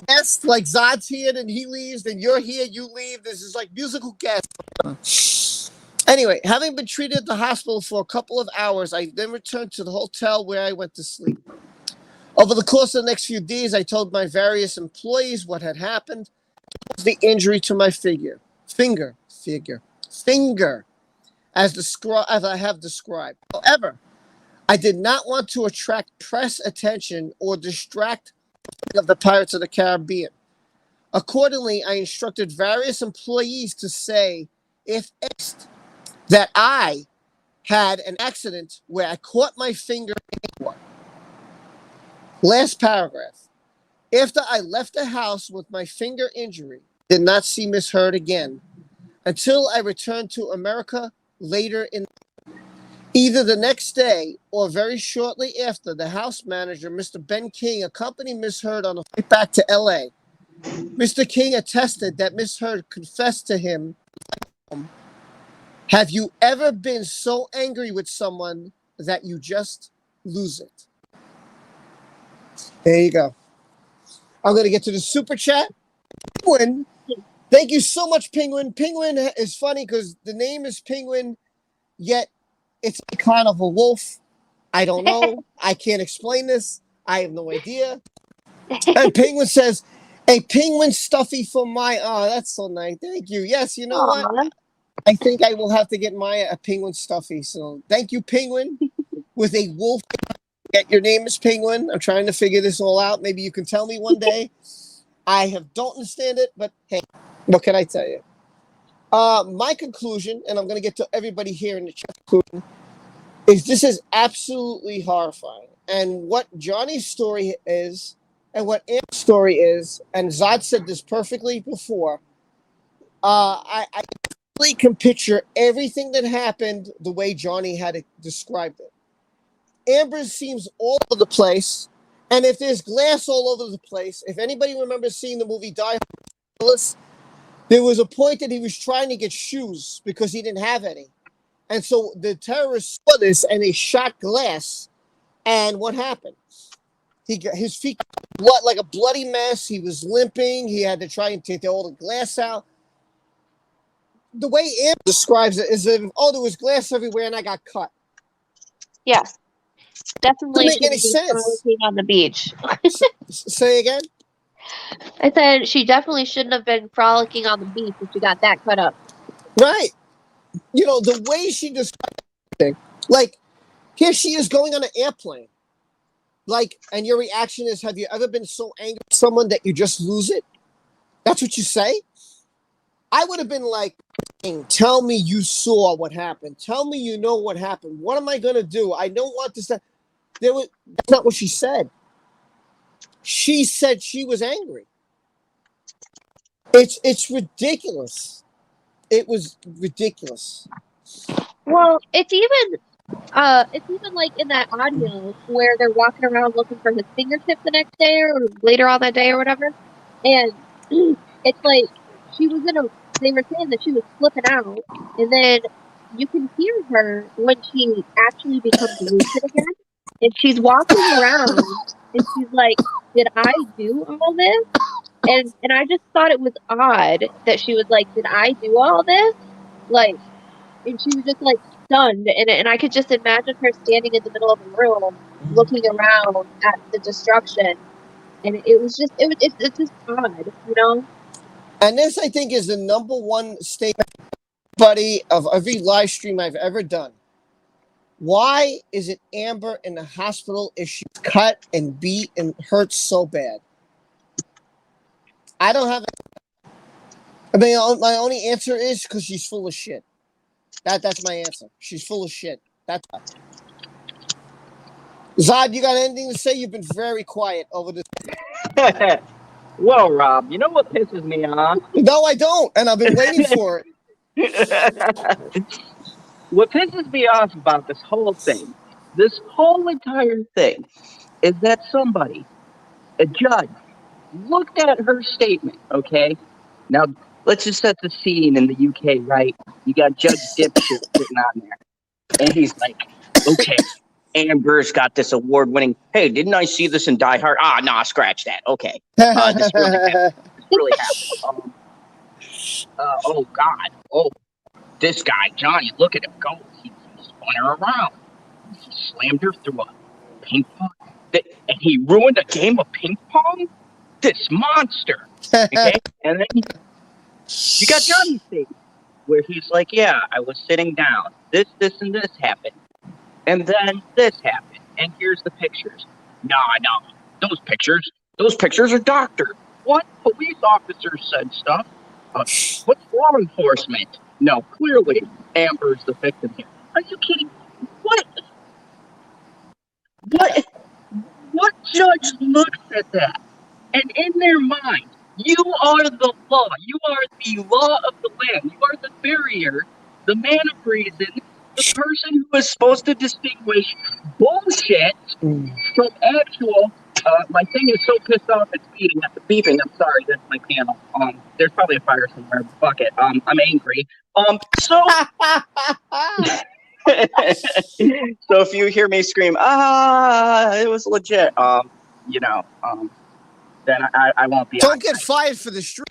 S1: Guest, like Zod's here, then he leaves, then you're here, you leave. This is like musical guest. Anyway, having been treated at the hospital for a couple of hours, I then returned to the hotel where I went to sleep. Over the course of the next few days, I told my various employees what had happened. The injury to my finger, as I have described. However, I did not want to attract press attention or distract of the Pirates of the Caribbean. Accordingly, I instructed various employees to say, if asked, that I had an accident where I caught my finger in one. Last paragraph. After I left the house with my finger injury, I did not see Miss Heard again until I returned to America later in either the next day or very shortly after. The house manager, Mr. Ben King, accompanied Miss Heard on a flight back to L.A. Mr. King attested that Miss Heard confessed to him, "Have you ever been so angry with someone that you just lose it?" There you go. I'm going to get to the super chat. Penguin, thank you so much, Penguin. Penguin is funny because the name is Penguin, yet it's kind of a wolf. I don't know. I can't explain this. I have no idea. And Penguin says, "A penguin stuffy for my..." Oh, that's so nice. Thank you. Yes, you know what?
S4: Aw.
S1: I think I will have to get Maya a penguin stuffy. So thank you, Penguin, with a wolf. Your name is Penguin. I'm trying to figure this all out. Maybe you can tell me one day. Don't understand it, but hey, what can I tell you? My conclusion, and I'm going to get to everybody here in the chat conclusion, is this is absolutely horrifying. And what Johnny's story is, and what Am's story is, and Zod said this perfectly before, I really can picture everything that happened the way Johnny had described it. Amber seems all over the place, and if there's glass all over the place, if anybody remembers seeing the movie Die Hard, there was a point that he was trying to get shoes because he didn't have any. And so the terrorists saw this and they shot glass. And what happened? His feet blood like a bloody mess. He was limping. He had to try and take all the glass out. The way Amber describes it is if, there was glass everywhere and I got cut.
S4: Yes. Definitely
S1: Doesn't make any
S4: shouldn't be
S1: sense.
S4: frolicking on the beach.
S1: Say again?
S4: I said she definitely shouldn't have been frolicking on the beach if she got that cut up.
S1: Right. You know, the way she described it, like, here she is going on an airplane. Like, and your reaction is, have you ever been so angry with someone that you just lose it? That's what you say? I would have been like, tell me you saw what happened. Tell me you know what happened. What am I going to do? I don't want this to... That's not what she said. She said she was angry. It's ridiculous. It was ridiculous.
S4: Well, it's even like in that audio where they're walking around looking for his fingertip the next day or later on that day or whatever. And it's like they were saying that she was flipping out, and then you can hear her when she actually becomes lucid again. And she's walking around and she's like, "Did I do all this?" And I just thought it was odd that she was like, "Did I do all this?" Like, and she was just like stunned, and I could just imagine her standing in the middle of a room looking around at the destruction, and it's just odd, you know.
S1: And this, I think, is the number one statement of every live stream I've ever done. Why is it Amber in the hospital if she's cut and beat and hurt so bad? I don't have. I mean, my only answer is because she's full of shit. That's my answer. She's full of shit. That's why. Zod, you got anything to say? You've been very quiet over this.
S3: Well, Rob, you know what pisses me off?
S1: No, I don't, and I've been waiting for it.
S3: What pisses me off about this whole thing, this whole entire thing, is that somebody, a judge, looked at her statement, okay? Now, let's just set the scene in the UK, right? You got Judge Dipshit sitting on there, and he's like, okay, Amber's got this award-winning, hey, didn't I see this in Die Hard? Ah, nah, scratch that. Okay. This really happened. This really happened. Oh, God. Oh, this guy, Johnny, look at him go. He spun her around. He slammed her through a ping pong. And he ruined a game of ping pong? This monster. Okay? And then you got Johnny's thing, where he's like, yeah, I was sitting down. This, and this happened. And then this happened. And here's the pictures. No. Those pictures are doctored. What? Police officers said stuff. What's law enforcement? No, clearly Amber's the victim here. Are you kidding? What judge looks at that? And in their mind, you are the law. You are the law of the land. You are the barrier, the man of reason, the person who is supposed to distinguish bullshit from actual. My thing is so pissed off it's beeping. I'm sorry, that's my panel. There's probably a fire somewhere. Fuck it. I'm angry. So so if you hear me scream, it was legit. Then I won't be.
S1: Don't get fired for the stream.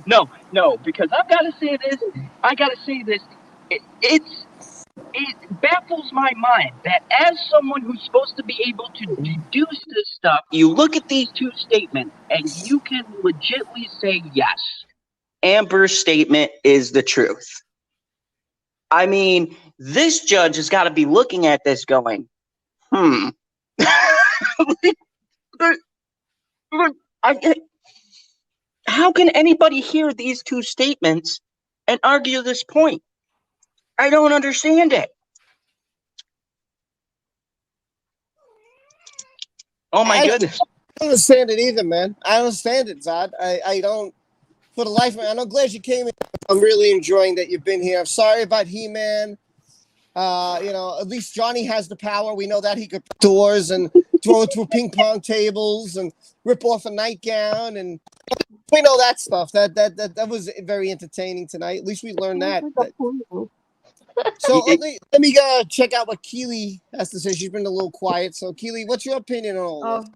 S3: No, because I've got to say this. It baffles my mind that as someone who's supposed to be able to deduce this stuff, you look at these two statements and you can legitimately say, yes, Amber's statement is the truth. I mean, this judge has got to be looking at this going, how can anybody hear these two statements and argue this point? I don't understand it. Oh my goodness.
S1: I don't understand it either, man. I don't understand it, Zod. I don't, for the life of me. I'm glad you came in. I'm really enjoying that you've been here. I'm sorry about He-Man. At least Johnny has the power. We know that he could doors and throw it through ping pong tables and rip off a nightgown, and we know that stuff. That was very entertaining tonight. At least we learned that. So let me check out what Keely has to say. She's been a little quiet. So Keely, what's your opinion on all this?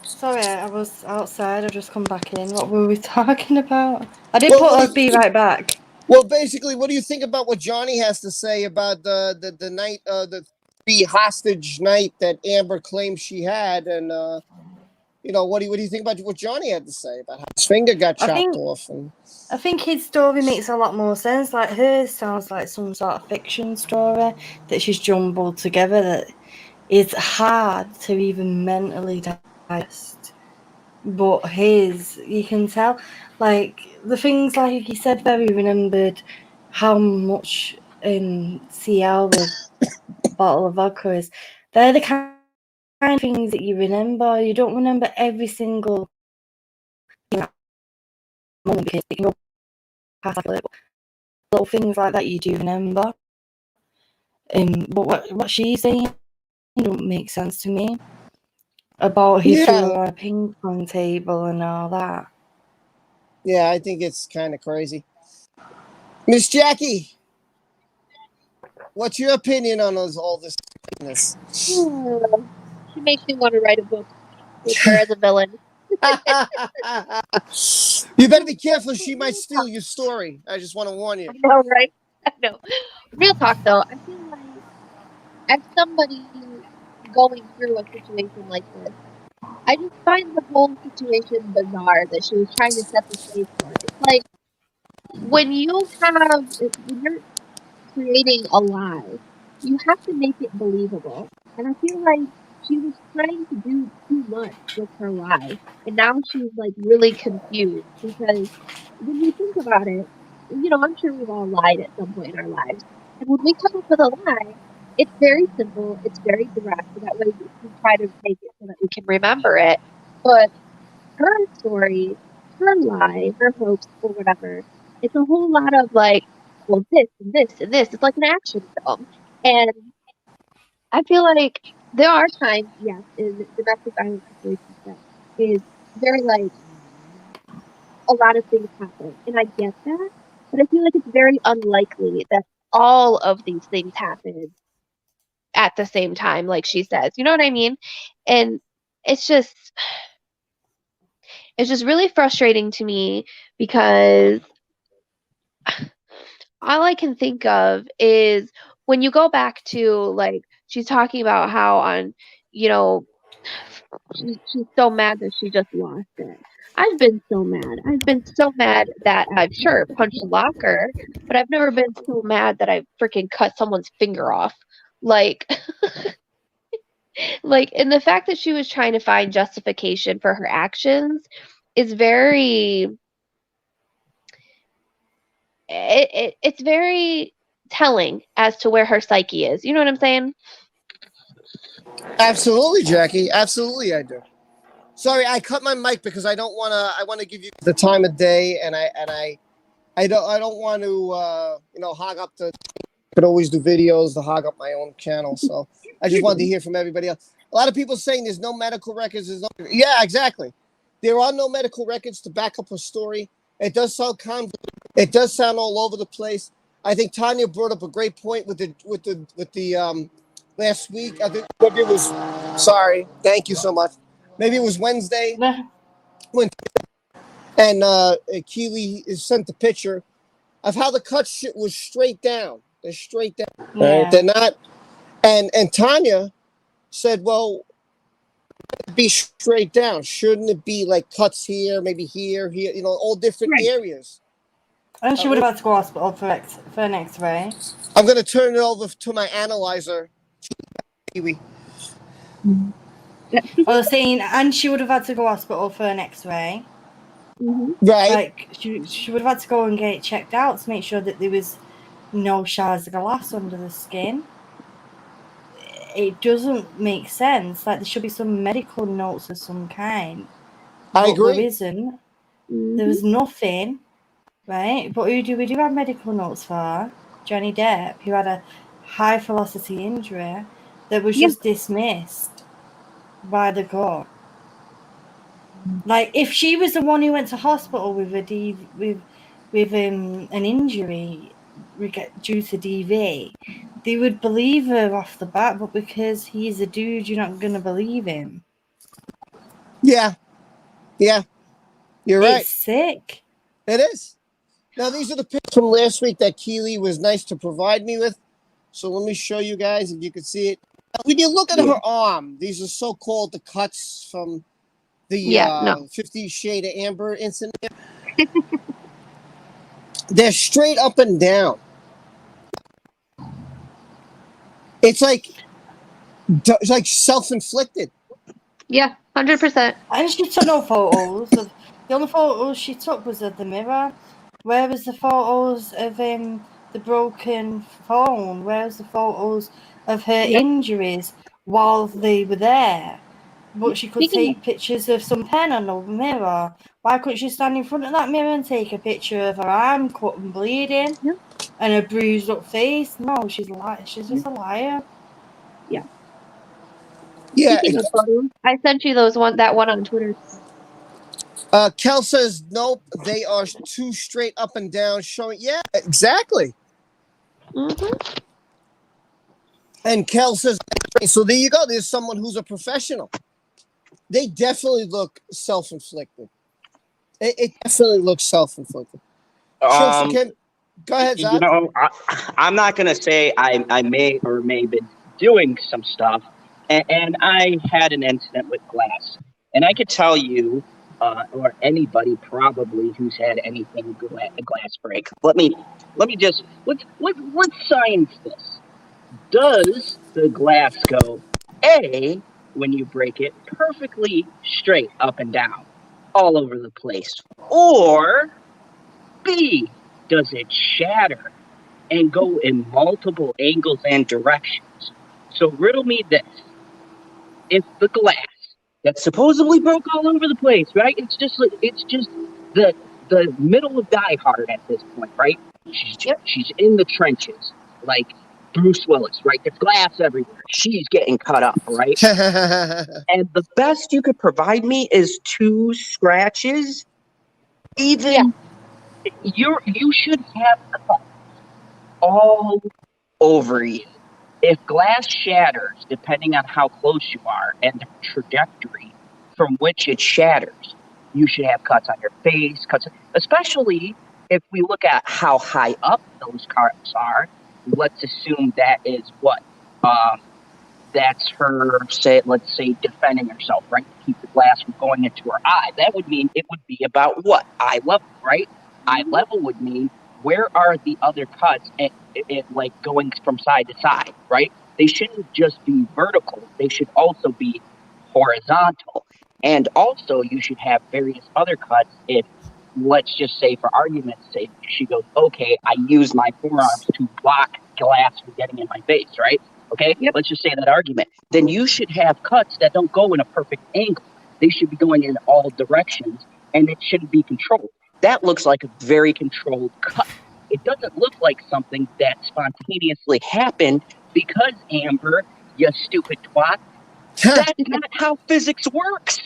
S5: Sorry, I was outside. I've just come back in. What were we talking about? I did put be right back.
S1: Well, basically, what do you think about what Johnny has to say about the night, the hostage night that Amber claims she had, and what do you think about what Johnny had to say about how his finger got chopped off?
S5: I think his story makes a lot more sense. Like hers sounds like some sort of fiction story that she's jumbled together that is hard to even mentally digest. But his, you can tell, like the things like he said there, he remembered how much in CL the bottle of vodka is. They're the kind of things that you remember. You don't remember every single moment because it can go past like little things like that you do remember. But what she's saying don't make sense to me about his on a ping pong table and all that.
S1: Yeah, I think it's kind of crazy. Miss Jackie, what's your opinion on all this?
S4: She makes me want to write a book with her as a villain.
S1: You better be careful. She might steal your story. I just want to warn you.
S4: I know, right? I know. Real talk, though. I feel like as somebody going through a situation like this, I just find the whole situation bizarre that she was trying to set the stage for. It's like when you're creating a lie, you have to make it believable. And I feel like she was trying to do too much with her lie. And now she's like really confused because when you think about it, I'm sure we've all lied at some point in our lives. And when we come up with a lie, it's very simple, it's very direct, so that way we try to make it so that we can remember it. But her story, her lie, her hopes, or whatever, it's a whole lot of like, well, this and this and this. It's like an action film. And I feel like there are times, yes, in domestic violence situations that is very like a lot of things happen. And I get that. But I feel like it's very unlikely that all of these things happen at the same time, like she says. You know what I mean? And it's just it's just really frustrating to me because all I can think of is when you go back to like she's talking about how on you know she's so mad that she just lost it. I've been so mad. I've been so mad that I've sure punched a locker, but I've never been so mad that I've freaking cut someone's finger off. Like and the fact that she was trying to find justification for her actions is it's very telling as to where her psyche is. You know what I'm saying?
S1: Absolutely, Jackie. Absolutely, I do. Sorry, I cut my mic because I don't want to. I want to give you the time of day, and I don't want to hog up the. Could always do videos to hog up my own channel, so I just wanted to hear from everybody else. A lot of people saying there's no medical records. Yeah, exactly. There are no medical records to back up her story. It does sound It does sound all over the place. I think Tanya brought up a great point with the last week. I think maybe it was. Sorry, thank you so much. Maybe it was Wednesday when Keely is sent the picture of how the cuts was straight down. They're straight down.
S5: Yeah.
S1: Right? They're not. And Tanya said, "Well, be straight down. Shouldn't it be like cuts here, maybe here, all different areas?"
S5: And she would have had to go to hospital for an X-ray.
S1: I'm going to turn it over to my analyzer. Kiwi.
S5: I was saying, and she would have had to go to hospital for an X-ray.
S1: Right.
S5: Like she would have had to go and get it checked out to make sure that there was no shards of glass under the skin. It doesn't make sense. Like there should be some medical notes of some kind.
S1: I agree.
S5: There isn't. There was nothing, right? But who do we have medical notes for? Johnny Depp, who had a high velocity injury that was just dismissed by the court. Like if she was the one who went to hospital with an injury due to DV, they would believe her off the bat, but because he's a dude, you're not gonna believe him.
S1: Yeah, you're right.
S5: It's sick.
S1: It is. Now these are the pictures from last week that Keely was nice to provide me with. So let me show you guys if you can see it. When you look at her arm, these are so-called the cuts from the 50 Shade of Amber incident. They're straight up and down. It's like self-inflicted.
S4: Yeah, 100%.
S5: And she took no photos. The only photos she took was of the mirror. Where was the photos of the broken phone? Where was the photos of her injuries while they were there? But she could take pictures of some pen on the mirror. Why couldn't she stand in front of that mirror and take a picture of her arm cut and bleeding and a bruised up face? No, she's just a liar.
S4: Yeah.
S1: Yeah.
S4: I sent you that one on Twitter.
S1: Kel says nope. They are too straight up and down, showing. Yeah, exactly. And Kel says, so there you go. There's someone who's a professional. They definitely look self-inflicted. It definitely looks self-inflicted. Go ahead, Zach.
S3: I'm not going to say I may or may have been doing some stuff, and I had an incident with glass. And I could tell you, or anybody probably who's had anything a glass break. Let's science this. Does the glass go A,
S7: when you break it perfectly straight up and down, all over the place? Or B, does it shatter and go in multiple angles and directions? So riddle me this. If the glass that supposedly broke all over the place, right? It's just the middle of Die Hard at this point, right? She's in the trenches, like Bruce Willis, right? There's glass everywhere. She's getting cut up, right? And the best you could provide me is 2 scratches. Even you should have cuts all over you. If glass shatters, depending on how close you are and the trajectory from which it shatters, you should have cuts on your face, especially if we look at how high up those cuts are. Let's assume that is what that's her, let's say, defending herself, right? To keep the glass from going into her eye. That would mean it would be about what? Eye level, right? Eye level would mean where are the other cuts like going from side to side, right? They shouldn't just be vertical. They should also be horizontal. And also you should have various other cuts if, let's just say for argument's sake, she goes, okay, I use my forearms to block glass from getting in my face, right? Okay, let's just say that argument. Then you should have cuts that don't go in a perfect angle. They should be going in all directions, and it shouldn't be controlled. That looks like a very controlled cut. It doesn't look like something that spontaneously happened because, Amber, you stupid twat, that's not how physics works.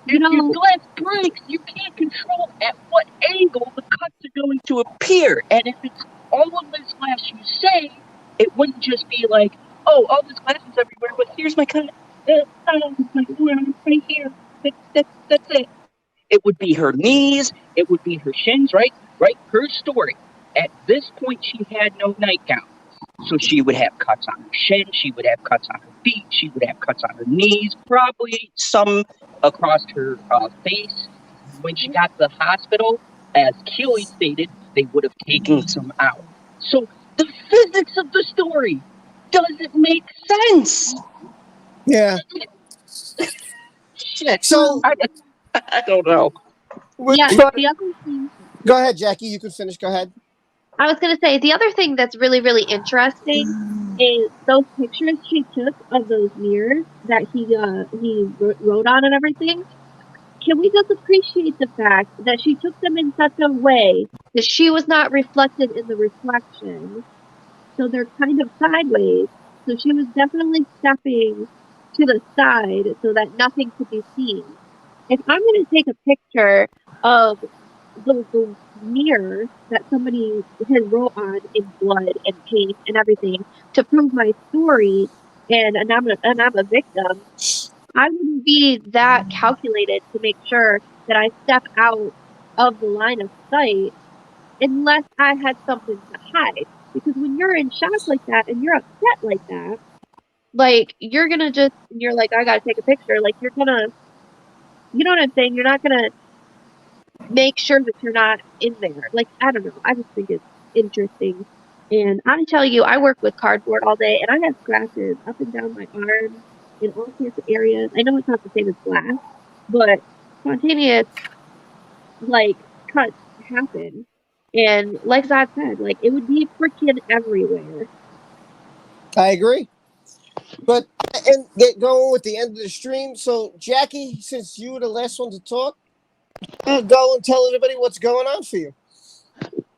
S7: If your glass breaks, you can't control at what angle the cuts are going to appear. And if it's all of this glass you say, it wouldn't just be like, oh, all this glass is everywhere, but here's my cut. My forearm right here. That's it. It would be her knees. It would be her shins, right? Right? Her story. At this point, she had no nightgown. So she would have cuts on her shin. She would have cuts on her feet. She would have cuts on her knees. Probably some across her face. When she got to the hospital, as Keely stated, they would have taken some out. So the physics of the story doesn't make sense.
S1: Yeah.
S7: Shit.
S1: So
S7: I don't know.
S4: The other thing.
S1: Go ahead, Jackie. You can finish. Go ahead.
S4: I was going to say, the other thing that's really, really interesting is those pictures she took of those mirrors that he wrote on and everything. Can we just appreciate the fact that she took them in such a way that she was not reflected in the reflection? So they're kind of sideways. So she was definitely stepping to the side so that nothing could be seen. If I'm going to take a picture of the mirror that somebody has wrote on in blood and paint and everything to prove my story, and I'm a victim, I wouldn't be that calculated to make sure that I step out of the line of sight unless I had something to hide. Because when you're in shock like that and you're upset like that, like you're like, I gotta take a picture. Like you know what I'm saying? You're not gonna make sure that you're not in there. Like, I don't know. I just think it's interesting. And I tell you, I work with cardboard all day, and I have scratches up and down my arms in all sorts of areas. I know it's not the same as glass, but spontaneous, like, cuts happen. And like Zod said, like, it would be freaking everywhere.
S1: I agree. But, and get going with the end of the stream. So, Jackie, since you were the last one to talk, go and tell everybody what's going on for you.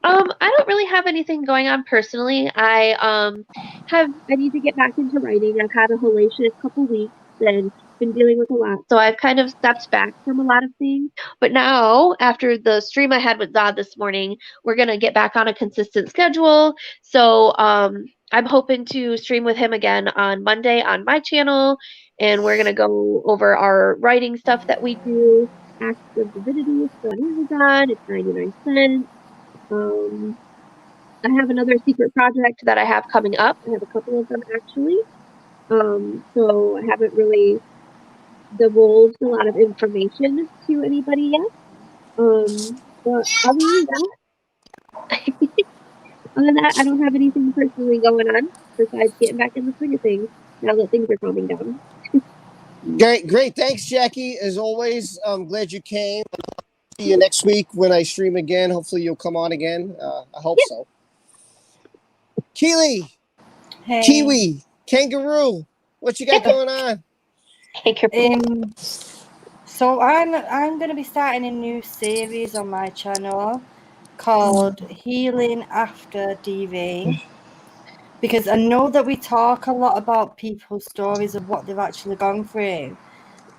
S4: I don't really have anything going on personally. I need to get back into writing. I've had a hellacious couple weeks and been dealing with a lot. So I've kind of stepped back from a lot of things. But now, after the stream I had with Zod this morning, we're gonna get back on a consistent schedule. So I'm hoping to stream with him again on Monday on my channel, and we're gonna go over our writing stuff that we do. Acts of Divinity is still on Amazon. It's 99¢. I have another secret project that I have coming up. I have a couple of them actually. So I haven't really divulged a lot of information to anybody yet. But other than that, I don't have anything personally going on besides getting back in the swing of things now that things are calming down.
S1: Great. Thanks, Jackie. As always, I'm glad you came. See you next week when I stream again. Hopefully, you'll come on again. I hope so. Keely,
S5: Hey.
S1: Kiwi, Kangaroo, what you got going on?
S5: So I'm going to be starting a new series on my channel called Healing After DV, because I know that we talk a lot about people's stories of what they've actually gone through,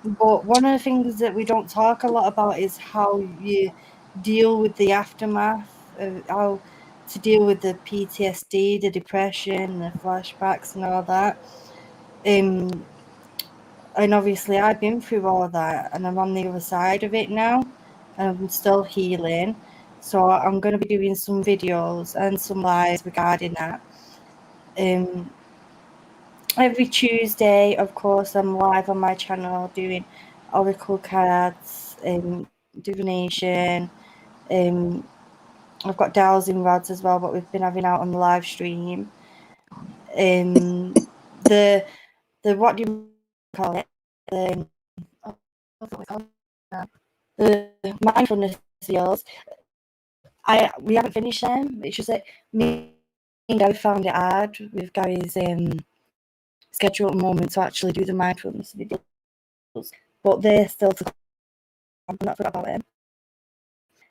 S5: but one of the things that we don't talk a lot about is how you deal with the aftermath, how to deal with the PTSD, the depression, the flashbacks and all that. And obviously I've been through all that and I'm on the other side of it now and I'm still healing. So I'm going to be doing some videos and some lives regarding that. Every Tuesday, of course, I'm live on my channel doing oracle cards, divination. I've got dowsing rods as well, but we've been having out on the live stream. The what do you call it? The mindfulness videos. We haven't finished them. It's just that me and Gary found it hard with Gary's schedule at the moment to actually do the mindfulness videos, but they're still to come. I'm not forgot about them.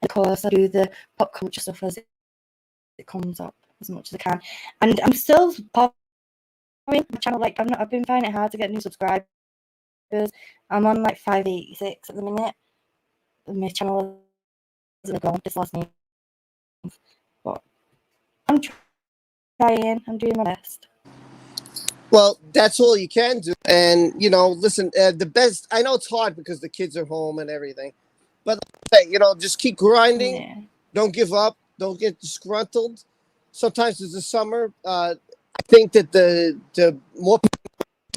S5: And of course, I do the pop culture stuff as it comes up as much as I can, and I'm still popping my channel. Like I've been finding it hard to get new subscribers. I'm on like 586 at the minute. My channel hasn't grown this last month, but I'm trying. I'm doing my best.
S1: Well, that's all you can do. And, listen, the best, I know it's hard because the kids are home and everything, but, just keep grinding.
S5: Yeah.
S1: Don't give up. Don't get disgruntled. Sometimes it's the summer. I think that the more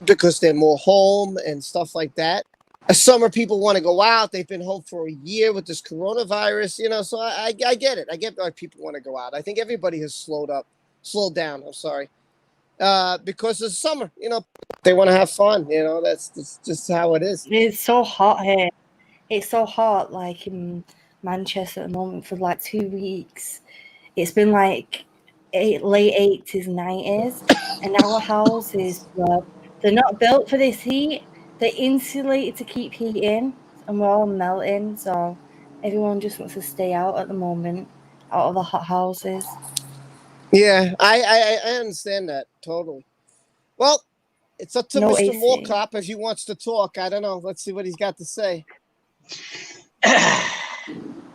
S1: because they're more home and stuff like that. Summer people want to go out. They've been home for a year with this coronavirus, so I get it. I get why people want to go out. I think everybody has slowed down. I'm sorry. Because it's summer, they want to have fun. That's just how it is.
S5: It's so hot here. It's so hot, like in Manchester at the moment for like 2 weeks. It's been like late 80s, 90s, and our houses they're not built for this heat. They're insulated to keep heat in, and we're all melting. So everyone just wants to stay out at the moment, out of the hot houses.
S1: Yeah, I understand that totally. Well, it's up to
S5: No
S1: Mr.
S5: AC.
S1: Moorcop if he wants to talk. I don't know. Let's see what he's got to say.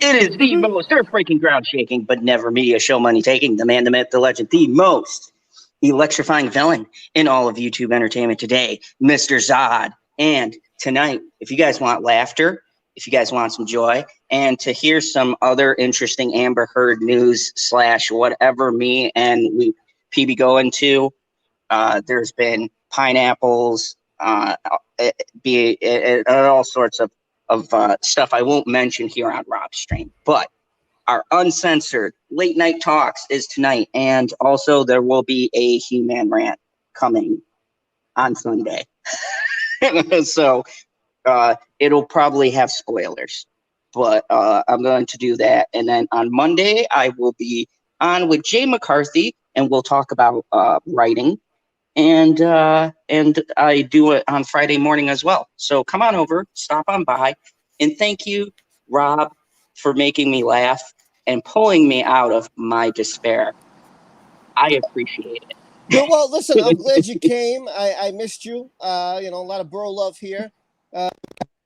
S7: It is the most earth-breaking, ground-shaking, but never media show money-taking, the man, the myth, the legend, the most electrifying villain in all of YouTube entertainment today, Mr. Zod. And tonight, if you guys want laughter, if you guys want some joy, and to hear some other interesting Amber Heard news / whatever me and we PB go into, there's been pineapples, all sorts of stuff I won't mention here on Rob's stream. But our uncensored late night talks is tonight, and also there will be a He-Man rant coming on Sunday. So it'll probably have spoilers, but I'm going to do that. And then on Monday, I will be on with Jay McCarthy, and we'll talk about writing. And I do it on Friday morning as well. So come on over, stop on by, and thank you, Rob, for making me laugh and pulling me out of my despair. I appreciate it.
S1: Well, listen, I'm glad you came. I missed you. A lot of bro love here.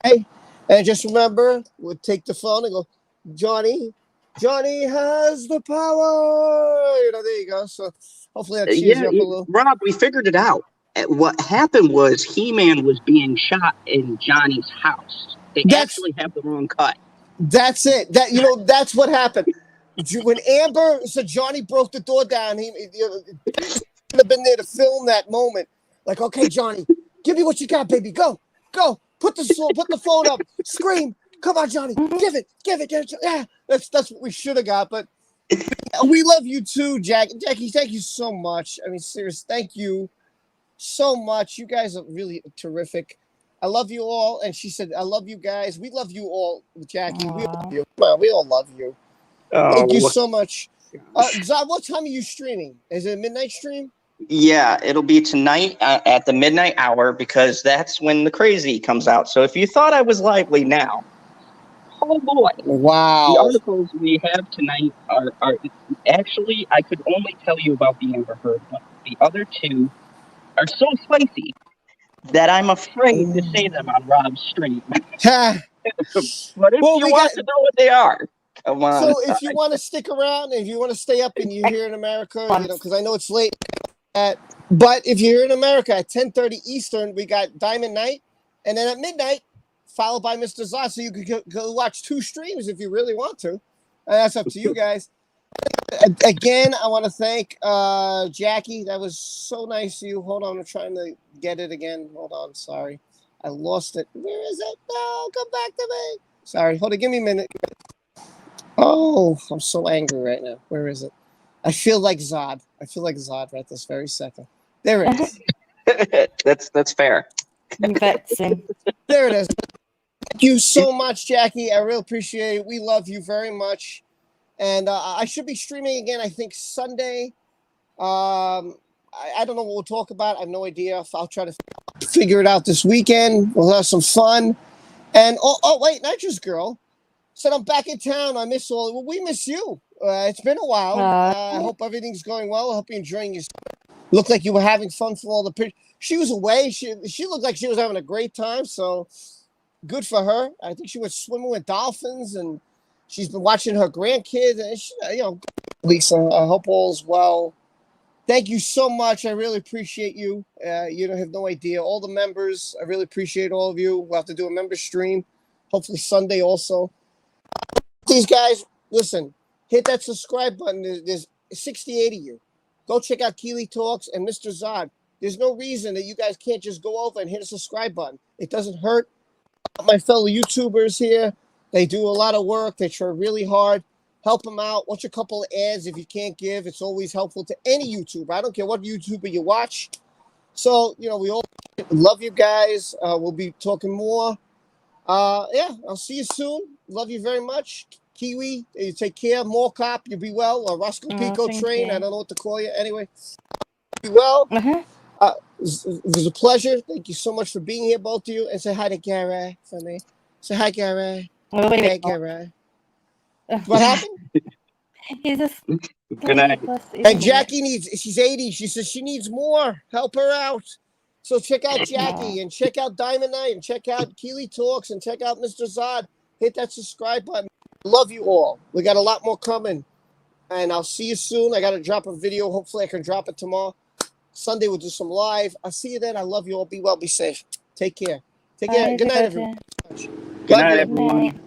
S1: Hey, and just remember, we'll take the phone and go, Johnny has the power. There you go. So hopefully that cheers you up a little.
S7: Rob, we figured it out. What happened was He-Man was being shot in Johnny's house. They actually have the wrong cut.
S1: That's it. That's what happened. When Amber said Johnny broke the door down, he should have been there to film that moment. Like, okay, Johnny, give me what you got, baby. Go. Put the phone up. Scream. Come on, Johnny. Give it. Yeah, that's what we should have got. But we love you too, Jackie. Thank you so much. I mean, serious. Thank you so much. You guys are really terrific. I love you all. And she said, I love you guys. We love you all, Jackie. We
S5: Aw.
S1: love you. Well, we all love you. Thank you
S3: Oh,
S1: so much. Zod, what time are you streaming? Is it a midnight stream?
S3: yeah, it'll be tonight at the midnight hour because that's when the crazy comes out. So if you thought I was lively now,
S7: Oh boy. The
S1: Wow.
S7: articles we have tonight are actually, I could only tell you about the Amber Heard one. The other two are so spicy that I'm afraid to say them on Rob's stream.
S1: Ha.
S7: But if
S1: Well,
S7: you
S1: we
S7: want
S1: got.
S7: to know what they are, come on.
S1: So if you want to stick around, if you want to stay up and you're here in America, because I know it's late. But if you're in America at 10:30 Eastern, we got Diamond Night, and then at midnight, followed by Mr. Zod. So you could go watch 2 streams if you really want to. That's up to you guys. Again, I want to thank Jackie. That was so nice of you. Hold on, I'm trying to get it again. Hold on, sorry. I lost it. Where is it? No, come back to me. Sorry, hold on, give me a minute. Oh, I'm so angry right now. Where is it? I feel like Zod. I feel like Zod right this very second. There it is.
S3: That's fair.
S5: You vexing.
S1: There it is. Thank you so much, Jackie. I really appreciate it. We love you very much. And I should be streaming again, I think, Sunday. I don't know what we'll talk about. I have no idea. I'll try to figure it out this weekend. We'll have some fun. And, wait, Nitrous Girl said I'm back in town. I miss all. Well, we miss you. It's been a while. I hope everything's going well. I hope you're enjoying your. Looked like you were having fun for all the pictures. She was away. She looked like she was having a great time. So good for her. I think she went swimming with dolphins, and she's been watching her grandkids. And she, Lisa, I hope all's well. Thank you so much. I really appreciate you. You don't have no idea. All the members, I really appreciate all of you. We'll have to do a member stream, hopefully Sunday also. These guys, listen, hit that subscribe button. There's 68 of you. Go check out Keely Talks and Mr. Zod. There's no reason that you guys can't just go over and hit a subscribe button. It doesn't hurt. My fellow YouTubers here, they do a lot of work. They try really hard. Help them out. Watch a couple of ads if you can't give. It's always helpful to any YouTuber. I don't care what YouTuber you watch. So, we all love you guys. We'll be talking more. I'll see you soon. Love you very much. Kiwi, you take care. More Cop, you be well. Or Roscoe Pico Train, I don't know what to call you. Anyway, be well. It was a pleasure. Thank you so much for being here, both of you. And say hi to Gary for me. Say hi, Gary. Hey, Gary. What happened?
S5: He's just
S3: Good night.
S1: And Jackie she's 80. She says she needs more. Help her out. So check out Jackie and check out Diamond Night and check out Keely Talks and check out Mr. Zod. Hit that subscribe button. Love you all. We got a lot more coming. And I'll see you soon. I got to drop a video. Hopefully I can drop it tomorrow. Sunday we'll do some live. I'll see you then. I love you all. Be well. Be safe. Take care. Take care. Good night, everyone.
S3: Good night, everyone.
S5: Night.